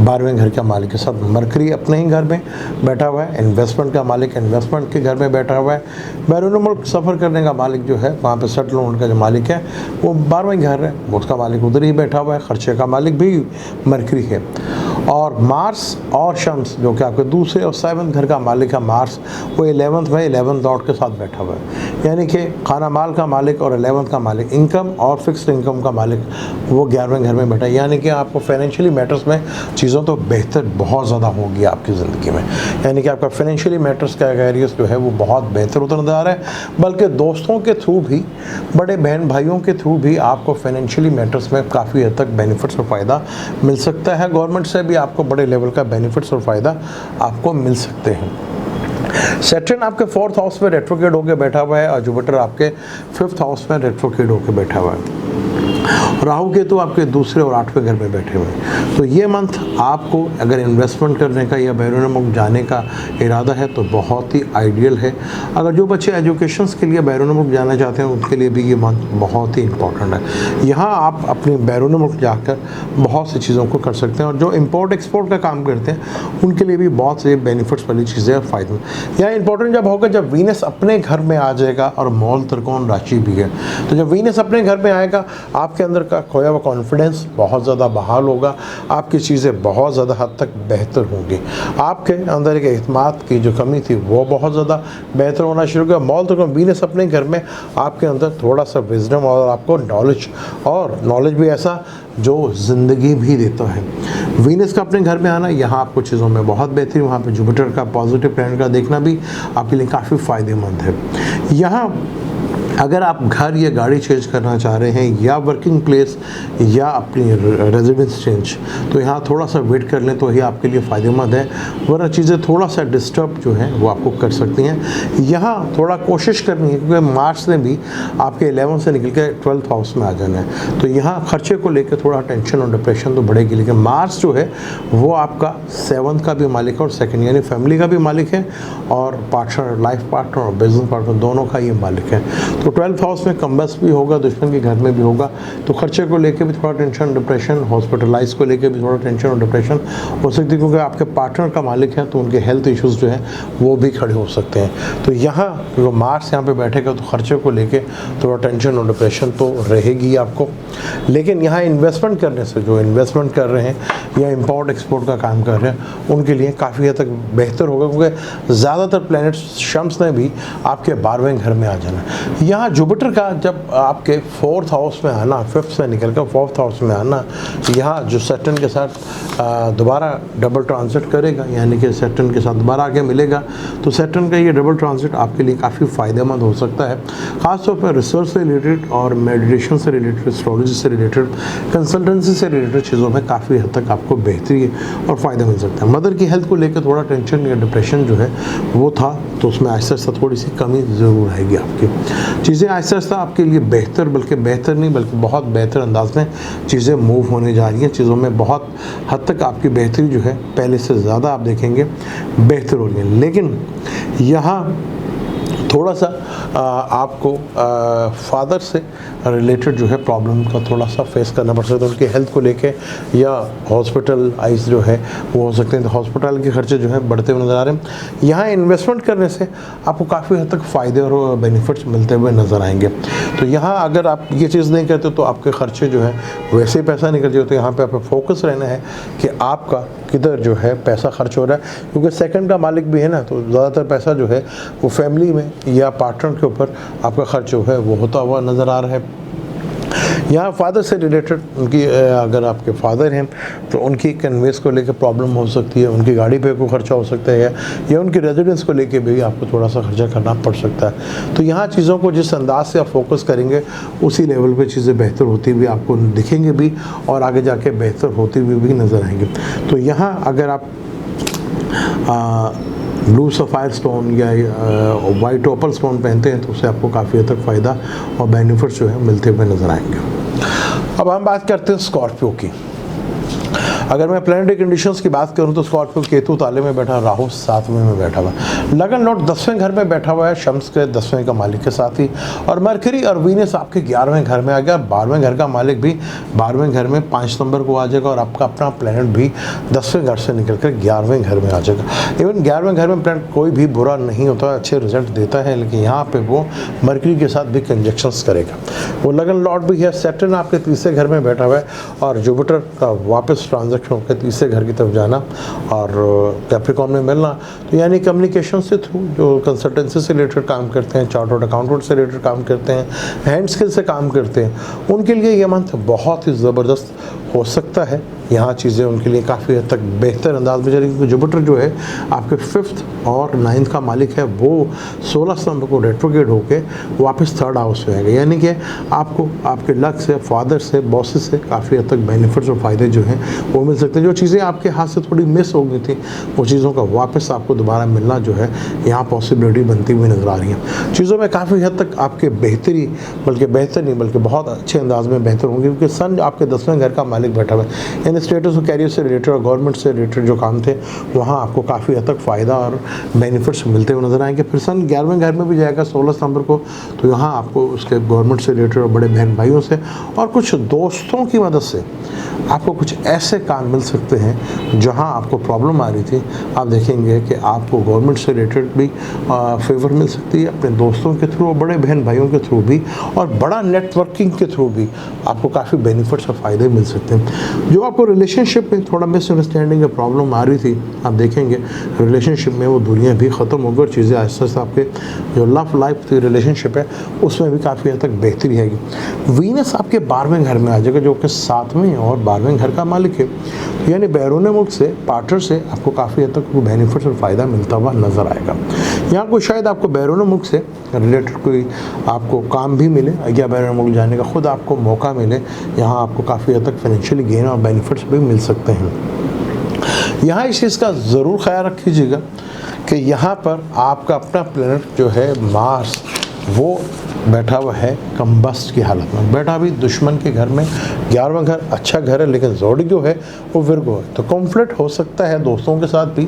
12वें घर का मालिक के साथ मरकरी अपने ही घर में बैठा हुआ है, इन्वेस्टमेंट का मालिक इन्वेस्टमेंट के घर में बैठा हुआ है, बैरून मुल्क सफ़र करने का मालिक जो है वहाँ पर सेटल होने का जो मालिक है वो 12वें घर है, उसका मालिक उधर ही बैठा हुआ है, खर्चे का मालिक भी मरकरी है। और मार्स और शम्स जो कि आपके 2रे और 7th घर का मालिक है मार्स, वो 11th में 11th लॉर्ड के साथ बैठा हुआ है, यानी कि खाना माल का मालिक और 11th का मालिक, इनकम और फिक्स्ड इनकम का मालिक वो 11वें घर में बैठा है। यानी कि आपको फाइनेंशियली मैटर्स में चीज़ों तो बेहतर बहुत ज़्यादा होगी आपकी ज़िंदगी में, यानी कि आपका फाइनेंशियली मैटर्स का एरियाज जो है वो बहुत बेहतर होता नज़र आ रहा है। बल्कि दोस्तों के थ्रू भी, बड़े बहन भाइयों के थ्रू भी आपको फाइनेंशियली मैटर्स में काफ़ी हद तक बेनिफिट्स और फ़ायदा मिल सकता है। गवर्नमेंट से भी आपको बड़े लेवल का बेनिफिट्स और फ़ायदा आपको मिल सकते हैं। सैटर्न आपके 4th हाउस में रेट्रोग्रेड होकर बैठा हुआ है और जुपिटर आपके 5th हाउस में रेट्रोग्रेड होकर बैठा हुआ है। राहु केतु आपके 2रे और 8वें घर में बैठे हुए हैं। तो ये मंथ आपको अगर इन्वेस्टमेंट करने का या बैरून मुल्क जाने का इरादा है तो बहुत ही आइडियल है। अगर जो बच्चे एजुकेशंस के लिए बैरून मुल्क जाना चाहते हैं उनके लिए भी ये मंथ बहुत ही इंपॉर्टेंट है। यहाँ आप अपने बैरून मुल्क जाकर बहुत सी चीज़ों को कर सकते हैं और जो इम्पोर्ट एक्सपोर्ट का काम करते हैं उनके लिए भी बहुत से बेनिफिट्स वाली चीज़ें और फ़ायदे। यहाँ इंपॉर्टेंट जब होगा जब वीनस अपने घर में आ जाएगा और मूल त्रिकोण राशि भी है, तो जब वीनस अपने घर में आएगा आपके अंदर का खोया हुआ कॉन्फिडेंस बहुत ज़्यादा बहाल होगा, आपकी चीज़ें बहुत ज़्यादा हद तक बेहतर होंगी, आपके अंदर एक एतमाद की जो कमी थी वो बहुत ज़्यादा बेहतर होना शुरू किया। मॉल तो वीनस अपने घर में आपके अंदर थोड़ा सा विजडम और आपको नॉलेज भी ऐसा जो ज़िंदगी भी देता है। वीनस का अपने घर में आना यहाँ आपको चीज़ों में बहुत बेहतरीन, वहाँ पे जुपिटर का पॉजिटिव प्लैनेट का देखना भी आपके लिए काफ़ी फ़ायदेमंद है। यहाँ अगर आप घर या गाड़ी चेंज करना चाह रहे हैं या वर्किंग प्लेस या अपनी रेजिडेंस चेंज, तो यहाँ थोड़ा सा वेट कर लें तो ये आपके लिए फ़ायदेमंद है, वरना चीज़ें थोड़ा सा डिस्टर्ब जो है वो आपको कर सकती हैं। यहाँ थोड़ा कोशिश करनी है क्योंकि मार्च ने भी आपके 11 से निकल के 12th हाउस में आ जाना है, तो यहाँ खर्चे को लेकर थोड़ा टेंशन और डिप्रेशन तो बढ़ेगी। लेकिन मार्च जो है वो आपका 7th का भी मालिक है और 2nd यानी फैमिली का भी मालिक है और पार्टनर, लाइफ पार्टनर और बिजनेस पार्टनर दोनों का ये मालिक है। तो 12th हाउस में कम्बस भी होगा, दुश्मन के घर में भी होगा, तो खर्चे को लेके भी थोड़ा टेंशन डिप्रेशन, हॉस्पिटलाइज को लेके भी थोड़ा टेंशन और डिप्रेशन हो सकती है क्योंकि आपके पार्टनर का मालिक है, तो उनके हेल्थ इश्यूज़ जो हैं वो भी खड़े हो सकते हैं। तो यहाँ जो मार्च यहाँ पे बैठेगा तो खर्चे को लेके थोड़ा टेंशन और डिप्रेशन तो रहेगी आपको। लेकिन यहाँ इन्वेस्टमेंट करने से, जो इन्वेस्टमेंट कर रहे हैं या इम्पोर्ट एक्सपोर्ट का काम कर रहे हैं, उनके लिए काफ़ी हद तक बेहतर होगा क्योंकि ज़्यादातर प्लैनेट शम्स ने भी आपके 12वें घर में आ जाना। यहाँ जुपिटर का जब आपके 4th हाउस में आना, 5th से निकल कर 4th हाउस में आना, यहाँ जो सैटर्न के साथ दोबारा डबल ट्रांजिट करेगा, यानी कि सैटर्न के साथ दोबारा आके मिलेगा, तो सैटर्न का ये डबल ट्रांजिट आपके लिए काफ़ी फ़ायदेमंद हो सकता है, ख़ासतौर पर रिसर्च से रिलेटेड और मेडिटेशन से रिलेटेड, एस्ट्रोलॉजी से रिलेटेड, कंसल्टेंसी से रिलेटेड चीज़ों में काफ़ी हद तक आपको बेहतरी और फ़ायदा मिल सकता है। मदर की हेल्थ को लेकर थोड़ा टेंशन या डिप्रेशन जो है वो था, तो उसमें आहिस्ता आहिस्ता थोड़ी सी कमी ज़रूर आएगी आपकी। चीज़ें आहिस्ता आहिस्ता आपके लिए बेहतर, बल्कि बेहतर नहीं बल्कि बहुत बेहतर अंदाज में चीज़ें मूव होने जा रही हैं। चीज़ों में बहुत हद तक आपकी बेहतरी जो है पहले से ज़्यादा आप देखेंगे बेहतर हो रही है। लेकिन यहाँ थोड़ा सा आपको फादर से रिलेटेड जो है प्रॉब्लम का थोड़ा सा फेस करना पड़ सकता है, उनकी हेल्थ को लेके या हॉस्पिटल आइज जो है वो हो सकते हैं, तो हॉस्पिटल के खर्चे जो है बढ़ते हुए नज़र आ रहे हैं। यहाँ इन्वेस्टमेंट करने से आपको काफ़ी हद तक फ़ायदे और बेनिफिट्स मिलते हुए नज़र आएंगे। तो यहाँ अगर आप ये चीज़ नहीं करते तो आपके खर्चे जो है वैसे ही पैसा निकल जाए, तो यहाँ पर आपको फोकस रहना है कि आपका किधर जो है पैसा खर्च हो रहा है, क्योंकि सेकंड का मालिक भी है ना, तो ज़्यादातर पैसा जो है वो फैमिली में या पार्टनर के ऊपर आपका खर्च जो है वो होता हुआ नज़र आ रहा है। यहाँ फादर से रिलेटेड उनकी, अगर आपके फादर हैं तो उनकी कन्वेंस को लेकर प्रॉब्लम हो सकती है, उनकी गाड़ी पे कोई खर्चा हो सकता है या उनकी रेजिडेंस को लेकर भी आपको थोड़ा सा खर्चा करना पड़ सकता है। तो यहाँ चीज़ों को जिस अंदाज से आप फोकस करेंगे उसी लेवल पे चीज़ें बेहतर होती हुई आपको दिखेंगे भी और आगे जाके बेहतर होती हुई भी नज़र आएंगे। तो यहाँ अगर आप ब्लू सफ़ायर स्टोन या वाइट ओपल स्टोन पहनते हैं तो उससे आपको काफ़ी हद तक फ़ायदा और बेनिफिट्स जो है मिलते हुए नज़र आएंगे। अब हम बात करते हैं स्कॉर्पियो की। अगर मैं प्लैनेटरी कंडीशंस की बात करूं तो स्कॉर्पियो केतु ताले में बैठा, राहु 7वें में बैठा हुआ, लगन नोट 10वें घर में बैठा हुआ है, शम्स के 10वें का मालिक के साथ ही, और मरकरी और वीनस आपके 11वें घर में आ गया। 12वें घर का मालिक भी 12वें घर में 5 नंबर को आ जाएगा और आपका अपना प्लैनेट भी 10वें घर से निकल कर 11वें घर में आ जाएगा। इवन 11वें घर में प्लैनेट कोई भी बुरा नहीं होता, अच्छे रिजल्ट देता है, लेकिन यहाँ पर वो मरकरी के साथ भी कंजक्शंस करेगा। वो लगन लॉर्ड भी है। सैटर्न आपके 3रे घर में बैठा हुआ है और जुपिटर का वापस ट्रांजैक्शन होकर 3रे घर की तरफ जाना और कैप्रिकॉर्न में मिलना, तो यानी कम्युनिकेशन से थ्रू जो कंसल्टेंसी से रिलेटेड काम करते हैं, चार्टर्ड अकाउंटेंट से रिलेटेड काम करते हैं, हैंड स्किल से काम करते हैं, उनके लिए ये मंथ बहुत ही ज़बरदस्त हो सकता है। यहाँ चीज़ें उनके लिए काफ़ी हद तक बेहतर अंदाज में चलेगी क्योंकि जुपिटर जो है आपके 5th और 9th का मालिक है, वो 16 सितंबर को रेट्रोगेट होकर वापस 3rd हाउस में आएगा, यानी कि आपको आपके लक से, फादर से, बॉसेस से काफ़ी हद तक बेनिफिट्स और फ़ायदे जो हैं वो मिल सकते हैं। जो चीज़ें आपके हाथ से थोड़ी मिस हो गई थी वो चीज़ों का वापस आपको दोबारा मिलना जो है यहाँ पॉसिबिलिटी बनती हुई नज़र आ रही है। चीज़ों में काफ़ी हद तक आपके बेहतरी, बल्कि बेहतर नहीं बल्कि बहुत अच्छे अंदाज में बेहतर होंगे क्योंकि सन आपके 10वें घर का मालिक बैठा हुआ है, यानी स्टेटस और कैरियर से रिलेटेड और गवर्नमेंट से रिलेटेड जो काम थे वहाँ आपको काफ़ी हद तक फ़ायदा और बेनिफिट्स मिलते हुए नजर आएंगे। फिर सन 11वें घर में भी जाएगा 16 सितंबर को, तो यहाँ आपको उसके गवर्नमेंट से रिलेटेड और बड़े बहन भाइयों से और कुछ दोस्तों की मदद से आपको कुछ ऐसे काम मिल सकते हैं जहां आपको प्रॉब्लम आ रही थी, आप देखेंगे कि आपको गवर्नमेंट से रिलेटेड भी फेवर मिल सकती है, अपने दोस्तों के थ्रू और बड़े बहन भाइयों के थ्रू भी और बड़ा नेटवर्किंग के थ्रू भी आपको काफ़ी बेनिफिट्स और फ़ायदे मिल सकते हैं। जो आपको रिलेशनशिप में थोड़ा मिसअंडरस्टैंडिंग या प्रॉब्लम आ रही थी, आप देखेंगे रिलेशनशिप में वो दुनिया भी ख़त्म होगी और चीज़ें आहिस्ता आहिस्ता आपके जो लव लाइफ थी, रिलेशनशिप है, उसमें भी काफ़ी हद तक बेहतरी आएगी। वीनस आपके 12वें घर में आ जाएगा जो कि 7वें और 12वें घर का मालिक है, यानी बैरून मुल्क से, पार्टनर से आपको काफ़ी हद तक बेनिफिट्स और फ़ायदा मिलता हुआ नज़र आएगा। यहाँ कोई शायद आपको बैरून मुल्क से रिलेटेड कोई आपको काम भी मिले या बैरून मुल्क जाने का खुद आपको मौका मिले, यहाँ आपको काफ़ी हद तक फाइनेंशियली गेन और बेनिफिट्स भी मिल सकते हैं। यहाँ इस चीज़ का ज़रूर ख्याल रखिएगा कि यहाँ पर आपका अपना प्लैनेट जो है मार्स, वो बैठा हुआ है कम्बस्ट की हालत में, बैठा भी दुश्मन के घर में। 11वां घर अच्छा घर है, लेकिन जोड़ी जो है वो विर्गो है, तो कॉन्फ्लिक्ट हो सकता है दोस्तों के साथ भी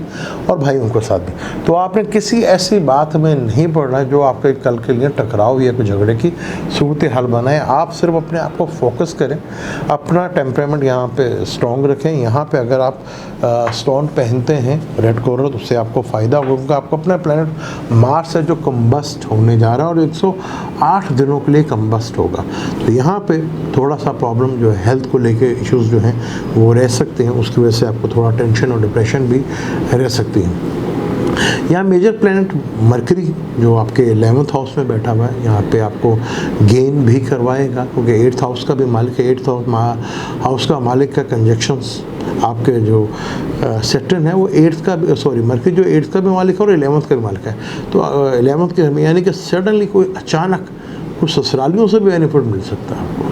और भाइयों के साथ भी। तो आपने किसी ऐसी बात में नहीं पड़ना है जो आपके कल के लिए टकराव या कोई झगड़े की सूरत हाल बनाए। आप सिर्फ अपने आप को फोकस करें, अपना टेम्परामेंट यहाँ पे स्ट्रॉन्ग रखें। यहाँ पे अगर आप स्टोन पहनते हैं रेड कोरल, तो उससे आपको फ़ायदा होगा, क्योंकि आपको अपना प्लैनेट मार्स है जो कम्बस्ट होने जा रहा है और 108 दिनों के लिए कम्बस्ट होगा। तो यहाँ पे थोड़ा सा प्रॉब्लम जो है हेल्थ को लेके इश्यूज जो हैं वो रह सकते हैं, उसकी वजह से आपको थोड़ा टेंशन और डिप्रेशन भी रह सकती है। यहाँ मेजर प्लैनेट मरकरी जो आपके 11th हाउस में बैठा हुआ है, यहाँ पे आपको गेन भी करवाएगा, क्योंकि 8th हाउस का भी मालिक है। 8th हाउस का मालिक का कंजक्शंस आपके जो सेटर्न है वो 8th का मरकरी जो 8th का भी मालिक है और 11th का भी मालिक है। तो 11th के यानी कि सडनली कोई अचानक कुछ ससुरालियों से भी बेनिफिट मिल सकता है आपको।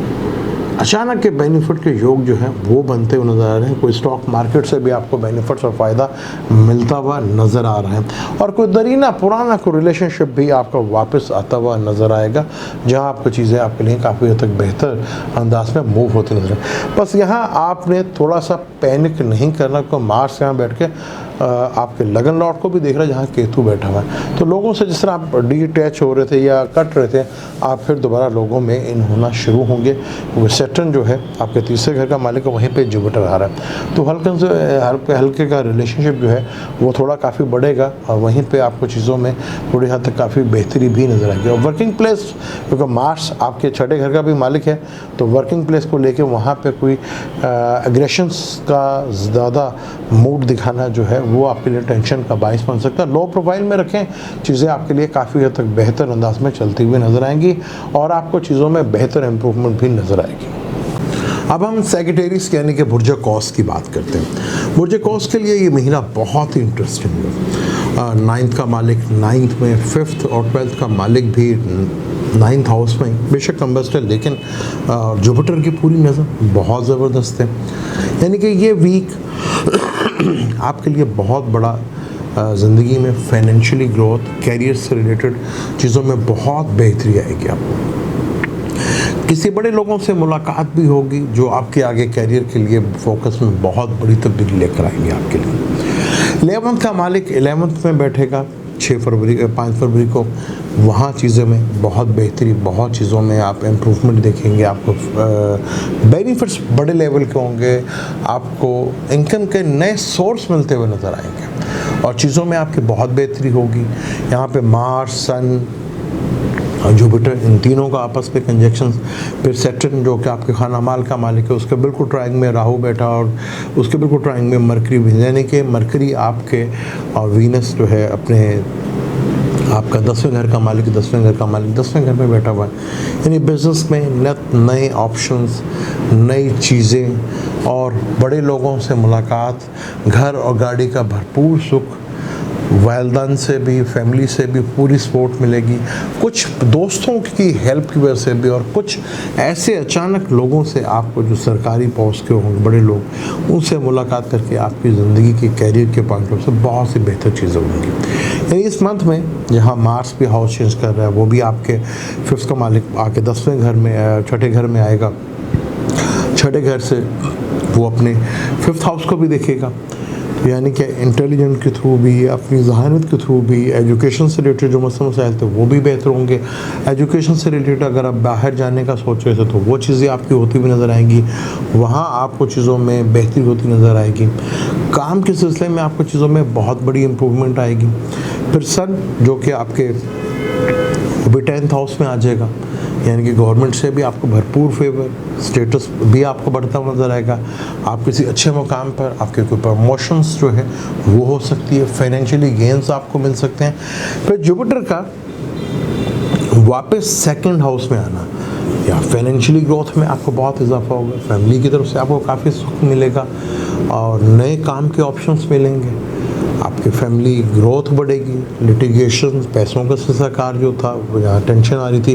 अचानक के बेनिफिट के योग जो है वो बनते हुए नज़र आ रहे हैं। कोई स्टॉक मार्केट से भी आपको बेनिफिट्स और फ़ायदा मिलता हुआ नज़र आ रहा है, और कोई दरीना पुराना कोई रिलेशनशिप भी आपका वापस आता हुआ नज़र आएगा, जहां आपको चीज़ें आपके लिए काफ़ी हद तक बेहतर अंदाज में मूव होती नजर आए। बस यहाँ आपने थोड़ा सा पैनिक नहीं करना, को मार्स यहाँ बैठ के आपके लगन लॉर्ड को भी देख रहा है जहाँ केतु बैठा हुआ है। तो लोगों से जिस तरह आप डिटैच हो रहे थे या कट रहे थे, आप फिर दोबारा लोगों में इन होना शुरू होंगे। वो सैटर्न जो है आपके तीसरे घर का मालिक है, वहीं पे जुपिटर आ रहा है, तो हल्के का रिलेशनशिप जो है वो थोड़ा काफ़ी बढ़ेगा, और वहीं पे आपको चीज़ों में थोड़ी हद तक काफ़ी बेहतरी भी नज़र आएगी। और वर्किंग प्लेस, क्योंकि मार्स आपके छठे घर का भी मालिक है, तो वर्किंग प्लेस को लेके वहाँ पे कोई एग्रेशंस का ज़्यादा मूड दिखाना जो है वो आपके लिए टेंशन का बायस बन सकता है। लो प्रोफाइल में रखें, चीज़ें आपके लिए काफ़ी हद तक बेहतर अंदाज में चलती हुई नज़र आएंगी और आपको चीज़ों में बेहतर इम्प्रूवमेंट भी नज़र आएगी। अब हम सेक्रेटरीज यानी कि बुर्ज कौस की बात करते हैं। बुर्ज कौस के लिए ये महीना बहुत ही इंटरेस्टिंग है। 9th का मालिक 9th में, 5th और 12th का मालिक भी 9th हाउस में, बेशक कम्बस्ट है, लेकिन जुपिटर की पूरी नज़र बहुत ज़बरदस्त है। यानी कि ये वीक आपके लिए बहुत बड़ा ज़िंदगी में फाइनेंशियली ग्रोथ, कैरियर से रिलेटेड चीज़ों में बहुत बेहतरी आएगी। आपको किसी बड़े लोगों से मुलाकात भी होगी जो आपके आगे कैरियर के लिए फोकस में बहुत बड़ी तब्दीली लेकर आएंगे आपके लिए। 11th का मालिक 11th में बैठेगा 5 फरवरी को, वहाँ चीज़ों में बहुत बेहतरी, बहुत चीज़ों में आप इम्प्रूवमेंट देखेंगे। आपको बेनिफिट्स बड़े लेवल के होंगे, आपको इनकम के नए सोर्स मिलते हुए नज़र आएंगे और चीज़ों में आपकी बहुत बेहतरी होगी। यहाँ पे मार्स, सन, जुपिटर, इन तीनों का आपस में कंजक्शन, फिर सैटर्न जो कि आपके खाना माल का मालिक है उसके बिल्कुल ट्राइंग में राहु बैठा और उसके बिल्कुल ट्राइंग में मरकरी भी, यानी कि मरकरी आपके और वीनस जो है अपने आपका 10वें घर का मालिक, 10वें घर का मालिक 10वें घर में बैठा हुआ है। यानी बिजनेस में नए ऑप्शंस, नई चीज़ें और बड़े लोगों से मुलाकात, घर और गाड़ी का भरपूर सुख, वालिदैन से भी, फैमिली से भी पूरी सपोर्ट मिलेगी। कुछ दोस्तों की हेल्प की वजह से भी, और कुछ ऐसे अचानक लोगों से आपको जो सरकारी पोस्ट के होंगे बड़े लोग, उनसे मुलाकात करके आपकी ज़िंदगी के कैरियर के पॉइंट ऑफ से बहुत सी बेहतर चीज़ें होंगी। यानी इस मंथ में जहाँ मार्स भी हाउस चेंज कर रहा है, वो भी आपके 5th का मालिक आके 10वें घर में, छठे घर में आएगा। छठे घर से वो अपने 5th हाउस को भी देखेगा, यानी कि इंटेलिजेंट के थ्रू भी, अपनी जहानत के थ्रू भी, एजुकेशन से रिलेटेड जो मसाइल थे वो भी बेहतर होंगे। एजुकेशन से रिलेटेड अगर आप बाहर जाने का सोच रहे थे तो वो चीज़ें आपकी होती हुई नज़र आएंगी, वहाँ आपको चीज़ों में बेहतरी होती नज़र आएगी। काम के सिलसिले में आपको चीज़ों में बहुत बड़ी इम्प्रूवमेंट आएगी। फिर सन जो कि आपके भी 10th हाउस में आ जाएगा, यानी कि गवर्नमेंट से भी आपको भरपूर फेवर, स्टेटस भी आपको बढ़ता हुआ नज़र आएगा। आप किसी अच्छे मुकाम पर, आपके कोई प्रमोशंस जो है वो हो सकती है, फाइनेंशियली गेंस आपको मिल सकते हैं। फिर जुपिटर का वापस 2nd हाउस में आना या फाइनेंशियली ग्रोथ में आपको बहुत इजाफा होगा। फैमिली की तरफ से आपको काफ़ी सुख मिलेगा और नए काम के ऑप्शंस मिलेंगे। आपकी फैमिली ग्रोथ बढ़ेगी, लिटिगेशन पैसों का सरकार जो था वो जहाँ टेंशन आ रही थी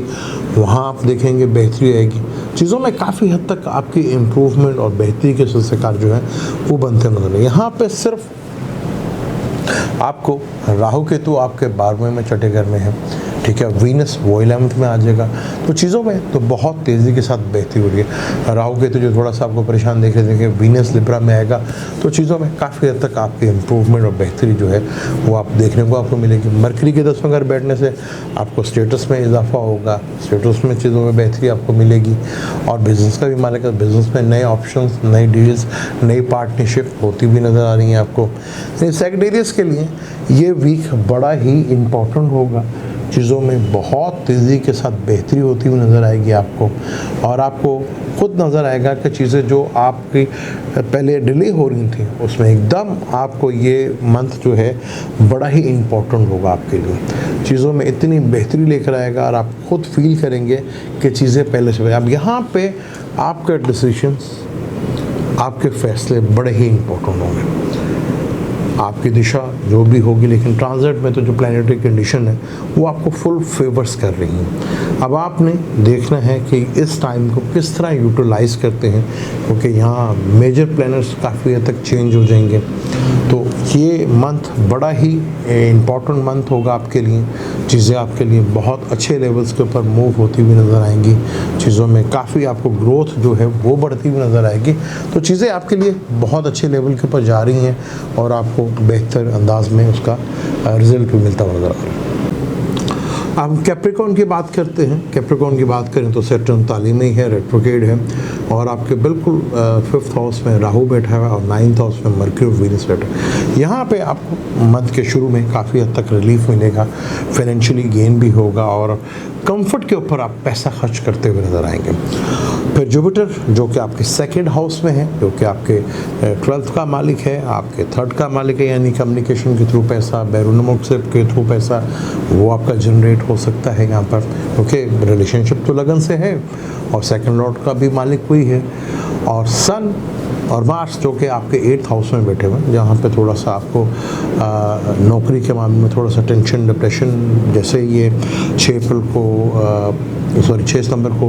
वहाँ आप देखेंगे बेहतरी आएगी। चीज़ों में काफ़ी हद तक आपकी इम्प्रूवमेंट और बेहतरी के सरकार जो है वो बनते नजर। यहाँ पे सिर्फ आपको राहु केतु आपके 12वें में छठे घर में है, ठीक है, वीनस वो 11th में आ जाएगा। तो चीज़ों में तो बहुत तेज़ी के साथ बेहतरी हो रही है। राहु केतु जो थोड़ा सा आपको परेशान देख रहे थे कि वीनस लिब्रा में आएगा, तो चीज़ों में काफ़ी हद तक आपकी इम्प्रूवमेंट और बेहतरी जो है वो आप देखने को आपको मिलेगी। मरकरी के 10वें घर बैठने से आपको स्टेटस में इजाफा होगा, स्टेटस में चीज़ों में बेहतरी आपको मिलेगी। और बिज़नेस का भी मालिक है, बिज़नेस में नए ऑप्शंस, नई डील्स, नई पार्टनरशिप होती भी नज़र आ रही हैं आपको। सेक्रेटरीज के लिए ये वीक बड़ा ही इम्पोर्टेंट होगा। चीज़ों में बहुत तेज़ी के साथ बेहतरी होती हुई नज़र आएगी आपको, और आपको खुद नज़र आएगा कि चीज़ें जो आपकी पहले डिले हो रही थी उसमें एकदम आपको ये मंथ जो है बड़ा ही इम्पोर्टेंट होगा आपके लिए। चीज़ों में इतनी बेहतरी लेकर आएगा और आप खुद फील करेंगे कि चीज़ें पहले से। अब यहाँ पे आपके डिसीजंस, आपके फैसले बड़े ही इम्पोर्टेंट होंगे। आपकी दिशा जो भी होगी, लेकिन ट्रांजिट में तो जो प्लैनेटरी कंडीशन है वो आपको फुल फेवर्स कर रही हैं। अब आपने देखना है कि इस टाइम को किस तरह यूटिलाइज़ करते हैं, क्योंकि यहाँ मेजर प्लैनेट्स काफ़ी हद तक चेंज हो जाएंगे। तो ये मंथ बड़ा ही इम्पॉर्टेंट मंथ होगा आपके लिए। चीज़ें आपके लिए बहुत अच्छे लेवल्स के ऊपर मूव होती हुई नज़र आएंगी। चीज़ों में काफ़ी आपको ग्रोथ जो है वो बढ़ती हुई नज़र आएगी। तो चीज़ें आपके लिए बहुत अच्छे लेवल के ऊपर जा रही हैं और आपको बेहतर अंदाज में उसका रिजल्ट भी मिलता हुआ नज़र आ रहा है। अब कैप्रिकॉर्न की बात करते हैं। कैप्रिकॉर्न की बात करें तो सैटर्न तालीमी है, रेट्रोग्रेड है, और आपके बिल्कुल 5th हाउस में राहु बैठा हुआ है और 9th हाउस में मरक्यूरी और वीनस बैठा है। यहाँ पे आपको मंथ के शुरू में काफ़ी हद तक रिलीफ मिलेगा, फाइनेंशियली गेन भी होगा और कंफर्ट के ऊपर आप पैसा खर्च करते हुए नज़र आएंगे। फिर जुपिटर जो कि आपके 2nd हाउस में है, जो कि आपके 12th का मालिक है, आपके 3rd का मालिक है, यानी कम्युनिकेशन के थ्रू पैसा, बैरूनमुक्सेप के थ्रू पैसा वो आपका जनरेट हो सकता है यहाँ पर, क्योंकि रिलेशनशिप तो लगन से है और 2nd लॉर्ड का भी मालिक वही है। और सन और मार्स जो कि आपके 8th हाउस में बैठे हुए हैं, जहाँ पे थोड़ा सा आपको नौकरी के मामले में थोड़ा सा टेंशन, डिप्रेशन, जैसे ये 6 अप्रैल को 6 सितंबर को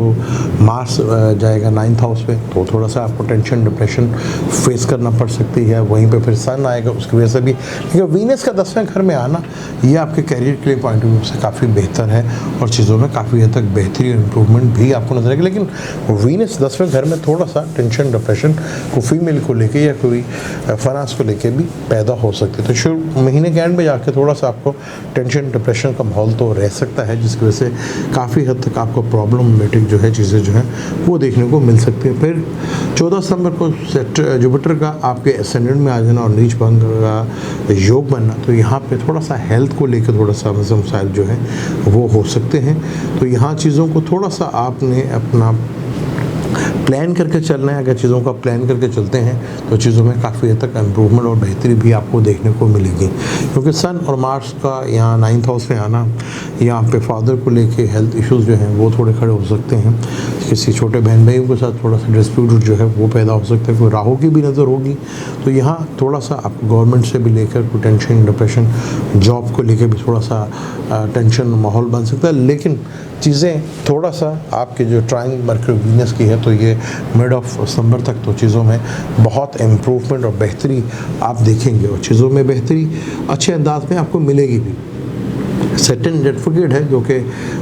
मार्स जाएगा 9th हाउस में, तो थोड़ा सा आपको टेंशन, डिप्रेशन फेस करना पड़ सकती है। वहीं पे फिर सन आएगा, उसकी वजह से भी। लेकिन वीनस का 10वें घर में आना ये आपके कैरियर के लिए पॉइंट ऑफ व्यू से काफ़ी बेहतर है और चीज़ों में काफ़ी हद तक बेहतरी और इम्प्रूवमेंट भी आपको नजर आएगी। लेकिन वीनस 10वें घर में थोड़ा सा टेंशन, डिप्रेशन को फीमेल को लेके या कोई फाइनेंस को लेके भी पैदा हो सकती है। तो शुरू महीने के एंड में जाके थोड़ा सा आपको टेंशन, डिप्रेशन का माहौल तो रह सकता है, जिसकी वजह से काफ़ी हद तक आपको प्रॉब्लमेटिक जो है चीज़ें जो हैं वो देखने को मिल सकती है। फिर 14 सितंबर को जुपिटर का आपके एसेंडेंट में आ जाना और नीच भंग का योग बनना, तो यहाँ पे थोड़ा सा हेल्थ को लेकर थोड़ा सा मसाइल जो है वो हो सकते हैं। तो यहाँ चीज़ों को थोड़ा सा आपने अपना प्लान करके चलना है। अगर चीज़ों का प्लान करके चलते हैं तो चीज़ों में काफ़ी हद तक इम्प्रूवमेंट और बेहतरी भी आपको देखने को मिलेगी, क्योंकि सन और मार्स का यहाँ 9th हाउस में आना, यहाँ पे फादर को लेके हेल्थ इश्यूज़ जो हैं वो थोड़े खड़े हो सकते हैं। किसी छोटे बहन भाइयों के साथ थोड़ा सा डिस्प्यूट जो है वो पैदा हो सकता है। कोई राहु की भी नज़र होगी, तो यहाँ थोड़ा सा आपको गवर्नमेंट से भी लेकर कोई टेंशन, डिप्रेशन, जॉब को लेकर भी थोड़ा सा टेंशन माहौल बन सकता है। लेकिन चीज़ें थोड़ा सा आपके जो ट्राइंग मरक्यूरी वीनस की है, तो ये मिड ऑफ सितंबर तक तो चीज़ों में बहुत इम्प्रूवमेंट और बेहतरी आप देखेंगे और चीज़ों में बेहतरी अच्छे अंदाज में आपको मिलेगी भी। सैटर्न रेट्रोग्रेड है, जो कि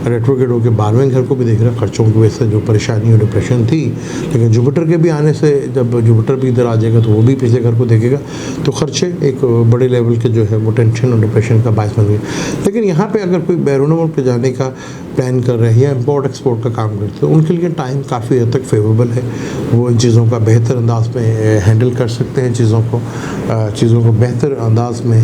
रेट्रोग्रेड होकर 12वें घर को भी देख रहा है, खर्चों की वजह से जो परेशानी और डिप्रेशन थी। लेकिन जुपिटर के भी आने से, जब जुपिटर भी इधर आ जाएगा तो वो भी पिछले घर को देखेगा, तो खर्चे एक बड़े लेवल के जो है वो टेंशन और डिप्रेशन का बायस बन गए। लेकिन यहाँ पे अगर कोई बैरून पे जाने का प्लान कर रहे हैं या इम्पोर्ट एक्सपोर्ट का काम करते हैं, उनके लिए टाइम काफ़ी हद तक फेवरेबल है। वो इन चीज़ों का बेहतर अंदाज में हैंडल कर सकते हैं, चीज़ों को बेहतर अंदाज में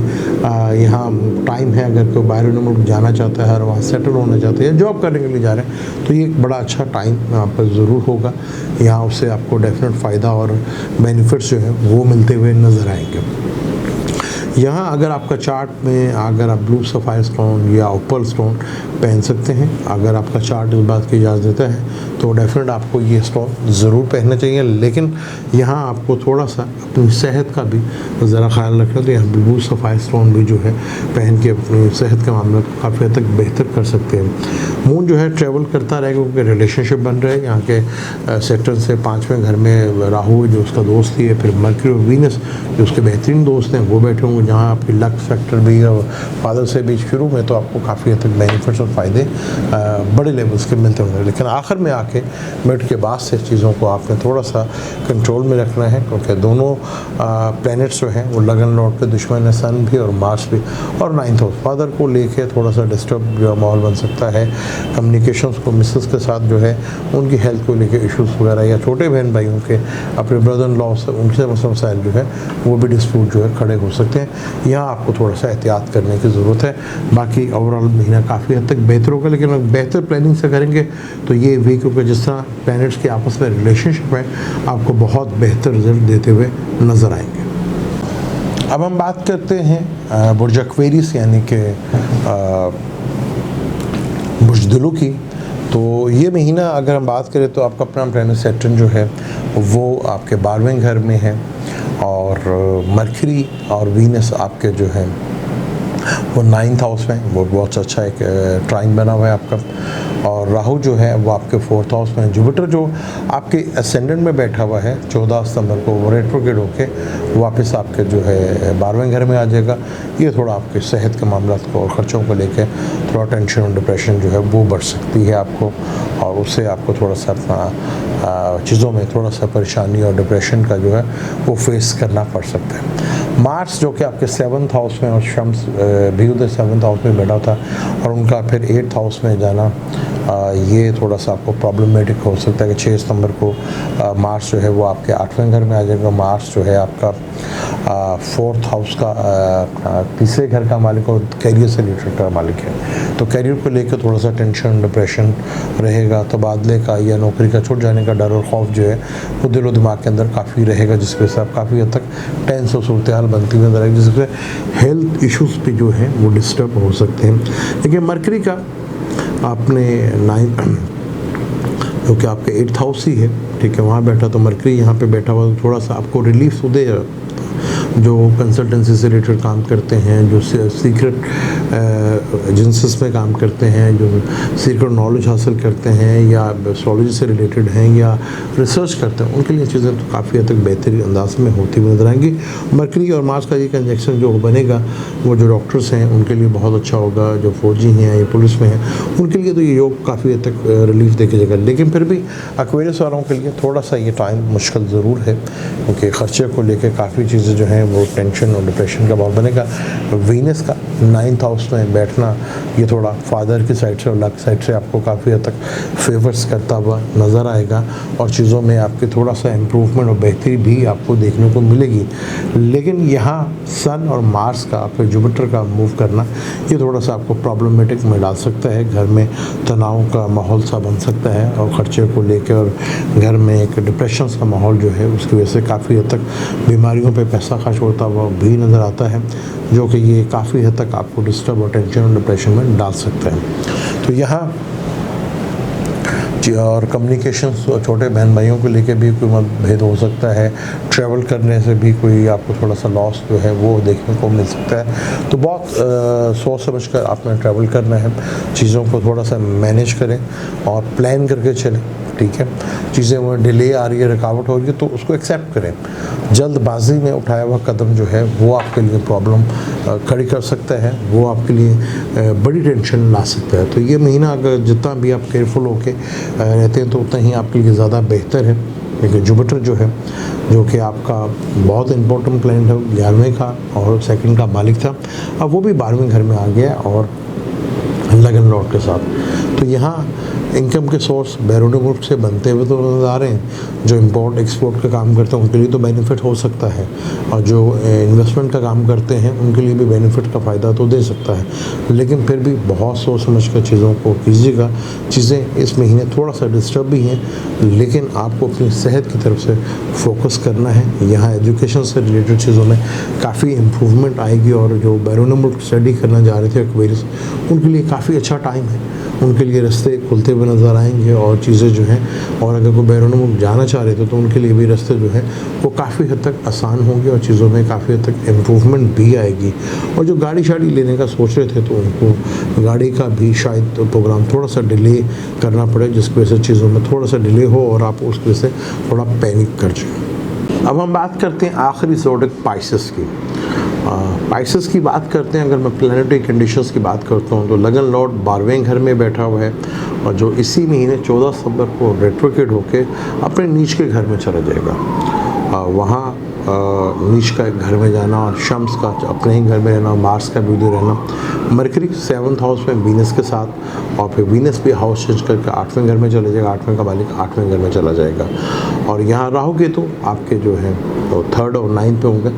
यहाँ टाइम है। अगर कोई बैरून जाना चाहता है और वहाँ सेटल होना चाहता है या जॉब करने के लिए जा रहे हैं, तो ये एक बड़ा अच्छा टाइम यहाँ पर ज़रूर होगा। यहाँ उससे आपको डेफिनेट फ़ायदा और बेनिफिट्स जो है वो मिलते हुए नज़र आएंगे। यहाँ अगर आपका चार्ट में अगर आप ब्लू सफ़ायर स्टोन या ओपल स्टोन पहन सकते हैं, अगर आपका चार्ट इस बात की इजाज़त देता है, तो डेफिनेट आपको ये स्टोन ज़रूर पहनने चाहिए। लेकिन यहाँ आपको थोड़ा सा अपनी सेहत का भी ज़रा ख्याल रखना, तो यहाँ बिल्कुल सफ़ाई स्टोन भी जो है पहन के अपनी सेहत के मामले को काफ़ी हद तक बेहतर कर सकते हैं। मून जो है ट्रैवल करता रहेगा क्योंकि रिलेशनशिप बन रहे हैं। यहाँ के सेक्टर से 5वें घर में राहु जो उसका दोस्त ही है, फिर मर्क्यूरी और वीनस जो उसके बेहतरीन दोस्त हैं वो बैठे होंगे, जहाँ आपकी लक फैक्टर भी और फादर से भी शुरू में तो आपको काफ़ी हद तक बेनिफिट्स और फ़ायदे बड़े लेवल्स के मिलते होंगे। लेकिन आखिर में आके मिड के बाद से चीज़ों को आपने थोड़ा सा कंट्रोल में रखना है, क्योंकि दोनों प्लैनेट्स जो हैं वो लगन लौट के दुश्मन है, सन भी और मार्स भी। और 9th हाउस फादर को लेके थोड़ा सा डिस्टर्ब जो माहौल बन सकता है। कम्युनिकेशंस को मिसेस के साथ जो है उनकी हेल्थ को लेके इश्यूज़ वगैरह, या छोटे बहन भाइयों के अपने ब्रदर इन लॉ से उनसे मसाइल जो है वो भी डिस्प्यूट जो है खड़े हो सकते हैं। यहाँ आपको थोड़ा सा एहतियात करने की ज़रूरत है। बाकी ओवरऑल महीना काफ़ी हद तक बेहतर होगा, लेकिन अगर बेहतर प्लानिंग से करेंगे तो ये वीक, क्योंकि जिस तरह प्लैनेट्स के आपस में रिलेशनशिप है आपको बहुत बेहतर रिजल्ट देते हुए नज़र आएंगे। अब हम बात करते हैं बुर्ज एक्वेरियस यानी कि बुज़दिलों की। तो ये महीना अगर हम बात करें तो आपका अपना प्लैनेट सैटर्न जो है वो आपके 12वें घर में है, और मरकरी और वीनस आपके जो है वो 9th हाउस में, वो बहुत अच्छा एक ट्राइन बना हुआ है आपका। और राहु जो है वो आपके 4th हाउस में। जुपिटर जो आपके असेंडेंट में बैठा हुआ है 14 सितंबर को वो रेट्रोग्रेड होके वापस आपके जो है 12वें घर में आ जाएगा। ये थोड़ा आपके सेहत के मामला को और ख़र्चों को लेकर थोड़ा टेंशन और डिप्रेशन जो है वो बढ़ सकती है आपको, और उससे आपको थोड़ा सा अपना चीज़ों में थोड़ा सा परेशानी और डिप्रेशन का जो है वो फेस करना पड़ सकता है। मार्स जो कि आपके 7th हाउस में और शम्स भी उधर 7th हाउस में बैठा था, और उनका फिर 8th हाउस में जाना ये थोड़ा सा आपको प्रॉब्लमेटिक हो सकता है कि 6 सितंबर को मार्स जो है वो आपके 8वें घर में आ जाएगा। मार्स जो है आपका 4th हाउस का तीसरे घर का मालिक और कैरियर से रिलेटेड का मालिक है। तो कैरियर को लेकर थोड़ा सा टेंशन डिप्रेशन रहेगा, तबादले का या नौकरी का छूट जाने का डर और खौफ जो है वो दिलो दिमाग के अंदर काफ़ी रहेगा, जिसकी वजह से आप काफ़ी हद तक टेंस और सूरत हाल बनती हुई नजर आएगी, जिससे हेल्थ इश्यूज़ भी जो है वो डिस्टर्ब हो सकते हैं। लेकिन मरकरी का आपने 9 जो कि आपके 8th हाउस ही है, ठीक है, वहाँ बैठा, तो मरकरी यहाँ पे बैठा हुआ तो थोड़ा सा आपको रिलीफ तो देगा। जो कंसल्टेंसी से रिलेटेड काम करते हैं, जो सीक्रेट एजेंसीज में काम करते हैं, जो सीक्रेट नॉलेज हासिल करते हैं, या एस्ट्रोलॉजी से रिलेटेड हैं या रिसर्च करते हैं, उनके लिए चीज़ें तो काफ़ी हद तक बेहतरीन अंदाज में होती हुई नजर आएंगी। मरकरी और मार्स का ये कंजक्शन जो बनेगा वो जो डॉक्टर्स हैं उनके लिए बहुत अच्छा होगा, जो फौजी हैं या पुलिस में हैं उनके लिए तो ये योग काफ़ी हद तक रिलीफ देके जाएगा। लेकिन फिर भी एक्वेरियस वालों के लिए थोड़ा सा ये टाइम मुश्किल ज़रूर है, क्योंकि ख़र्चे को लेकर काफ़ी चीज़ें जो हैं वो टेंशन और डिप्रेशन का बहुत बनेगा। वीनस का 9th हाउस में बैठना ये थोड़ा फादर की साइड से और लक साइड से आपको काफ़ी हद तक फेवर्स करता हुआ नज़र आएगा, और चीज़ों में आपके थोड़ा सा इम्प्रूवमेंट और बेहतरी भी आपको देखने को मिलेगी। लेकिन यहाँ सन और मार्स का फिर जुपिटर का मूव करना ये थोड़ा सा आपको प्रॉब्लमेटिक में डाल सकता है। घर में तनाव का माहौल सा बन सकता है, और ख़र्चे को लेकर और घर में एक डिप्रेशन का माहौल जो है उसकी वजह से काफ़ी हद तक बीमारियों पे पैसा खर्च होता हुआ भी नज़र आता है, जो कि ये काफ़ी हद तक आपको डिस्टर्ब और टेंशन और डिप्रेशन में डाल सकता है। तो यहाँ और कम्युनिकेशन छोटे बहन भाइयों को लेके भी कोई मतभेद हो सकता है। ट्रैवल करने से भी कोई आपको थोड़ा सा लॉस जो है वो देखने को मिल सकता है। तो बहुत सोच समझ कर आपने ट्रैवल करना है, चीज़ों को थोड़ा सा मैनेज करें और प्लान करके चलें, ठीक है। चीज़ें वो डिले आ रही है, रुकावट हो रही है तो उसको एक्सेप्ट करें। जल्दबाजी में उठाया हुआ कदम जो है वो आपके लिए प्रॉब्लम खड़ी कर सकता है, वो आपके लिए बड़ी टेंशन ला सकता है। तो ये महीना अगर जितना भी आप केयरफुल होके रहते हैं तो उतना ही आपके लिए ज़्यादा बेहतर है। लेकिन जुपिटर जो है, जो कि आपका बहुत इंपॉर्टेंट प्लैनेट है, 11वें का और 2nd का मालिक था, अब वो भी 12वें घर में आ गया और लगन लॉर्ड के साथ। तो यहाँ इनकम के सोर्स बैरूनी मुल्क से बनते हुए तो नज़र आ रहे हैं। जो इंपोर्ट एक्सपोर्ट का काम करते हैं उनके लिए तो बेनिफिट हो सकता है, और जो इन्वेस्टमेंट का काम करते हैं उनके लिए भी बेनिफिट का फ़ायदा तो दे सकता है। लेकिन फिर भी बहुत सोच समझ कर चीज़ों को कीजिएगा। चीज़ें इस महीने थोड़ा सा डिस्टर्ब भी हैं, लेकिन आपको अपनी सेहत की तरफ से फोकस करना है। यहाँ एजुकेशन से रिलेटेड चीज़ों में काफ़ी इम्प्रूवमेंट आएगी, और जो बैरूनी मुल्क स्टडी करना जा रहे थे एक्वेरियस उनके लिए काफ़ी अच्छा टाइम है। उनके लिए रास्ते खुलते हुए नज़र आएंगे और चीज़ें जो हैं, और अगर कोई बैरून मुल्क जाना चाह रहे थे तो उनके लिए भी रास्ते जो है वो काफ़ी हद तक आसान होंगे और चीज़ों में काफ़ी हद तक इम्प्रूवमेंट भी आएगी। और जो गाड़ी शाड़ी लेने का सोच रहे थे तो उनको गाड़ी का भी शायद प्रोग्राम थोड़ा सा डिले करना पड़े, जिसकी वजह से चीज़ों में थोड़ा सा डिले हो और आप उसकी वजह से थोड़ा पैनिक कर जाए। अब हम बात करते हैं आखिरी ज़ोडिक पाइसेस की। पाइसेस की बात करते हैं, अगर मैं प्लानिटरी कंडीशंस की बात करता हूँ तो लगन लॉर्ड 12वें घर में बैठा हुआ है और जो इसी महीने 14 सितंबर को रेट्रोग्रेड होके अपने नीच के घर में चला जाएगा। वहाँ नीच का एक घर में जाना और शम्स का अपने ही घर में रहना, मार्स का भी उधर रहना, मरकरी 7th हाउस में वीनस के साथ, और फिर वीनस भी हाउस चेंज करके 8वें घर में चले जाएगा, 8वें का मालिक 8वें घर में चला जाएगा। और यहाँ राहु केतु आपके जो है तो 3rd और 9th पे होंगे।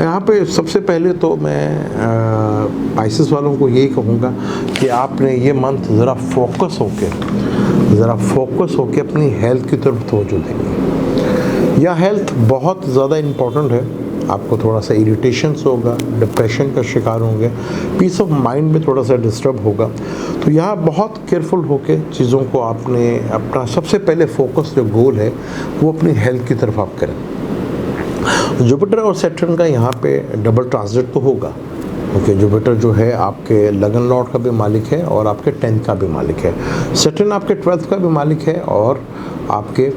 यहाँ पे सबसे पहले तो मैं पाइसेस वालों को यही कहूँगा कि आपने ये मंथ ज़रा फोकस होके अपनी हेल्थ की तरफ तवज्जो देंगे। यह हेल्थ बहुत ज़्यादा इम्पोर्टेंट है। आपको थोड़ा सा इरिटेशंस होगा, डिप्रेशन का शिकार होंगे, पीस ऑफ माइंड में थोड़ा सा डिस्टर्ब होगा। तो यहाँ बहुत केयरफुल होके चीज़ों को आपने अपना सबसे पहले फोकस जो गोल है वो अपनी हेल्थ की तरफ आप करें। जुपिटर और सैटर्न का यहाँ पे डबल ट्रांजिट तो होगा, क्योंकि जुपिटर जो है आपके लगन लॉर्ड का भी मालिक है और आपके 10th का भी मालिक है। सैटर्न आपके 12th का भी मालिक है और आपके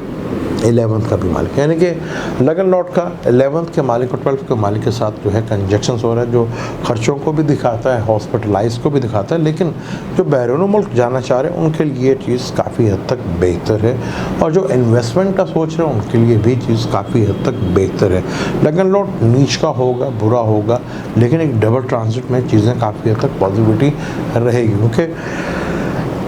11th का भी मालिक है, यानी कि लगन लॉर्ड का 11th के मालिक और 12th के मालिक के साथ जो है कंजक्शंस हो रहा है, जो खर्चों को भी दिखाता है, हॉस्पिटलाइज को भी दिखाता है। लेकिन जो बैरून मुल्क जाना चाह रहे हैं उनके लिए ये चीज़ काफ़ी हद तक बेहतर है, और जो इन्वेस्टमेंट का सोच रहे हैं उनके लिए भी चीज़ काफ़ी हद तक बेहतर है। लगन लॉर्ड नीच का होगा, बुरा होगा, लेकिन एक डबल ट्रांजिट में चीज़ें काफ़ी हद तक पॉजिटिविटी रहेगी, क्योंकि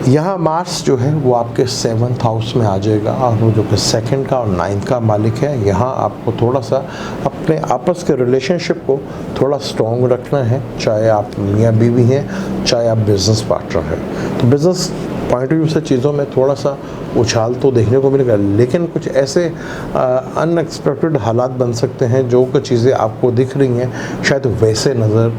यहाँ मार्स जो है वो आपके 7th हाउस में आ जाएगा और वो जो कि 2nd का और 9th का मालिक है। यहाँ आपको थोड़ा सा अपने आपस के रिलेशनशिप को थोड़ा स्ट्रॉन्ग रखना है, चाहे आप मियाँ बीवी हैं, चाहे आप बिज़नेस पार्टनर हैं। तो बिज़नेस पॉइंट ऑफ व्यू से चीज़ों में थोड़ा सा उछाल तो देखने को मिलेगा, लेकिन कुछ ऐसे अनएक्सपेक्टेड हालात बन सकते हैं जो कि चीज़ें आपको दिख रही हैं शायद वैसे नज़र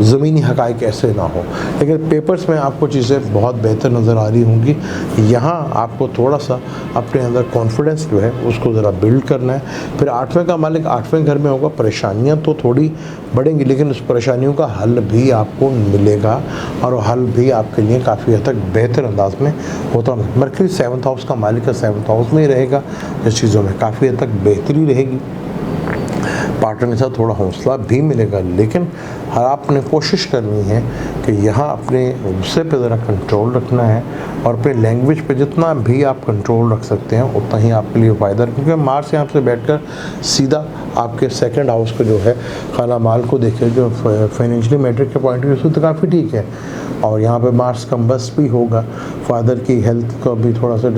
ज़मीनी हक़ाइक़ ऐसे ना हो, लेकिन पेपर्स में आपको चीज़ें बहुत बेहतर नज़र आ रही होंगी। यहाँ आपको थोड़ा सा अपने अंदर कॉन्फिडेंस जो है उसको ज़रा बिल्ड करना है। फिर 8वें का मालिक 8वें घर में होगा, परेशानियाँ तो थोड़ी बढ़ेंगी लेकिन उस परेशानियों का हल भी आपको मिलेगा और हल भी आपके लिए काफ़ी हद तक बेहतर अंदाज में होता है। मरकरी 7th हाउस का मालिक है, 7th हाउस में ही रहेगा, इस चीज़ों में काफ़ी हद तक बेहतरी रहेगी। पार्टनर के साथ थोड़ा हौसला भी मिलेगा, लेकिन आपने कोशिश करनी है कि यहाँ अपने गुस्से पे ज़रा कंट्रोल रखना है और अपने लैंग्वेज पे जितना भी आप कंट्रोल रख सकते हैं उतना ही आपके लिए फ़ायदा है, क्योंकि मार्स यहाँ से बैठकर सीधा आपके 2nd हाउस को जो है खाना माल को देखे, जो फाइनेंशियली मैट्रिक के पॉइंट ऑफ व्यू से तो काफ़ी ठीक है। और यहाँ पे मार्स कम्बस्ट भी होगा, फादर की हेल्थ का भी थोड़ा सा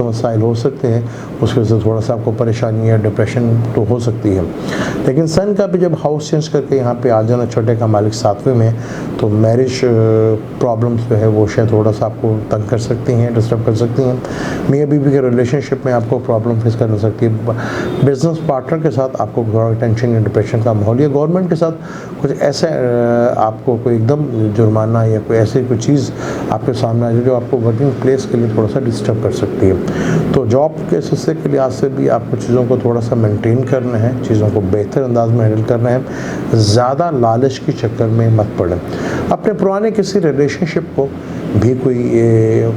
मसाइल हो सकते हैं, उसकी वजह से थोड़ा सा आपको परेशानी या डिप्रेशन तो हो सकती है। लेकिन सन का भी जब हाउस चेंज करके यहाँ पे आ जाना, छठे का मालिक 7वें में, तो मैरिज प्रॉब्लम्स जो है वो शायद थोड़ा सा आपको तंग कर सकती हैं, डिस्टर्ब कर सकती हैं। मियाँ बीवी के रिलेशनशिप में आपको प्रॉब्लम फेस कर सकती है। बिजनेस पार्टनर के साथ आपको थोड़ा टेंशन या डिप्रेशन का माहौल, या गवर्नमेंट के साथ कुछ ऐसे आपको कोई एकदम जुर्माना या कोई ऐसी कोई चीज़ आपके सामने आ जाए जो आपको वर्किंग प्लेस के लिए थोड़ा सा डिस्टर्ब कर सकती है। तो जॉब के सिलसिले के लिहाज से भी आपको चीज़ों को थोड़ा सा मेंटेन करना है, चीज़ों को बेहतर अंदाज में हैंडल करना है। ज़्यादा लालच के चक्कर में मत पड़ें। अपने पुराने किसी रिलेशनशिप को भी कोई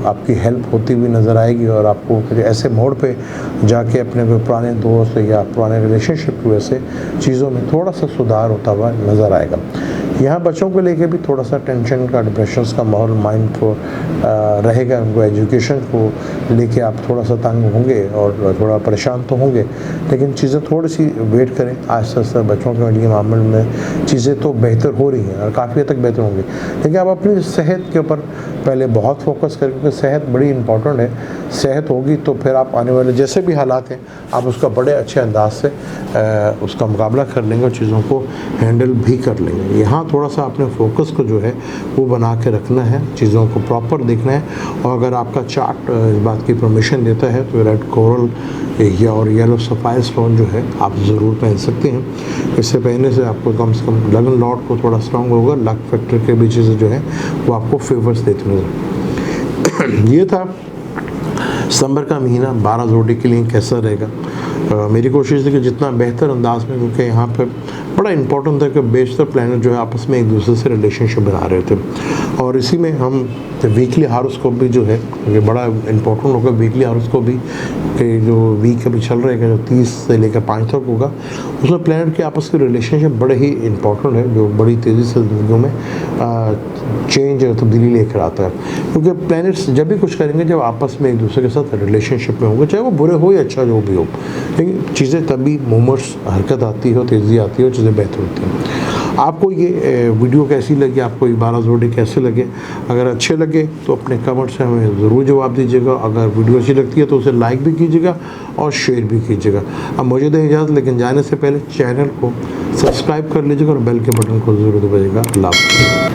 आपकी हेल्प होती हुई नज़र आएगी और आपको ऐसे मोड़ पे जाके अपने कोई पुराने दोस्त या पुराने रिलेशनशिप की वजह से चीज़ों में थोड़ा सा सुधार होता हुआ नज़र आएगा। यहाँ बच्चों को लेके भी थोड़ा सा टेंशन का, डिप्रेशन का माहौल माइंड को रहेगा। उनको एजुकेशन को लेके आप थोड़ा सा तंग होंगे और थोड़ा परेशान तो होंगे, लेकिन चीज़ें थोड़ी सी वेट करें। आस्ते आस्ते बच्चों के लिए मामले में चीज़ें तो बेहतर हो रही हैं और काफ़ी हद तक बेहतर होंगी, लेकिन आप अपनी सेहत के ऊपर पहले बहुत फोकस करें, क्योंकि सेहत बड़ी इंपॉर्टेंट है। सेहत होगी तो फिर आप आने वाले जैसे भी हालात हैं आप उसका बड़े अच्छे अंदाज से उसका मुकाबला कर लेंगे और चीज़ों को हैंडल भी कर लेंगे। यहाँ थोड़ा सा अपने फोकस को जो है वो बना के रखना है, चीज़ों को प्रॉपर देखना है। और अगर आपका चार्ट इस बात की परमिशन देता है तो रेड कोरल या और येलो सफ़ायर स्टोन जो है आप ज़रूर पहन सकते हैं। इससे पहनने से आपको कम से कम लगन लॉट को थोड़ा स्ट्रांग होगा, लक फैक्टर के भी चीज़ें जो है वो आपको फेवर्स देती नजर। ये था सितंबर का महीना 12 जोड़ी के लिए कैसा रहेगा। मेरी कोशिश थी कि जितना बेहतर अंदाज में, क्योंकि यहाँ पे बड़ा इंपॉर्टेंट था कि बेशतर प्लैनेट जो है आपस में एक दूसरे से रिलेशनशिप बना रहे थे। और इसी में हम वीकली हॉरोस्कोप भी जो है, क्योंकि बड़ा इंपॉर्टेंट होगा वीकली हॉरोस्कोप भी, कि जो वीक अभी चल रहेगा जो 30 से लेकर 5 तक होगा, उसमें प्लैनेट के आपस के रिलेशनशिप बड़े ही इंपॉर्टेंट है, जो बड़ी तेज़ी से जिंदगियों में चेंज और तब्दीली लेकर आता है। क्योंकि प्लैनेट्स जब भी कुछ करेंगे जब आपस में एक दूसरे के साथ रिलेशनशिप में होंगे, चाहे वो बुरे हो या अच्छा जो भी हो, लेकिन चीज़ें तभी मूवमेंट्स हरकत आती हो, तेज़ी आती हो, चीज़ें बेहतर होती हैं। आपको ये वीडियो कैसी लगी, आपको ये 12 जोड़ी कैसे लगे? अगर अच्छे लगे तो अपने कमेंट से हमें ज़रूर जवाब दीजिएगा। अगर वीडियो अच्छी लगती है तो उसे लाइक भी कीजिएगा और शेयर भी कीजिएगा। अब मुझे दें इजाज़त, लेकिन जाने से पहले चैनल को सब्सक्राइब कर लीजिएगा और बेल के बटन को ज़रूर दबाइएगा। अल्लाह हाफ़िज़।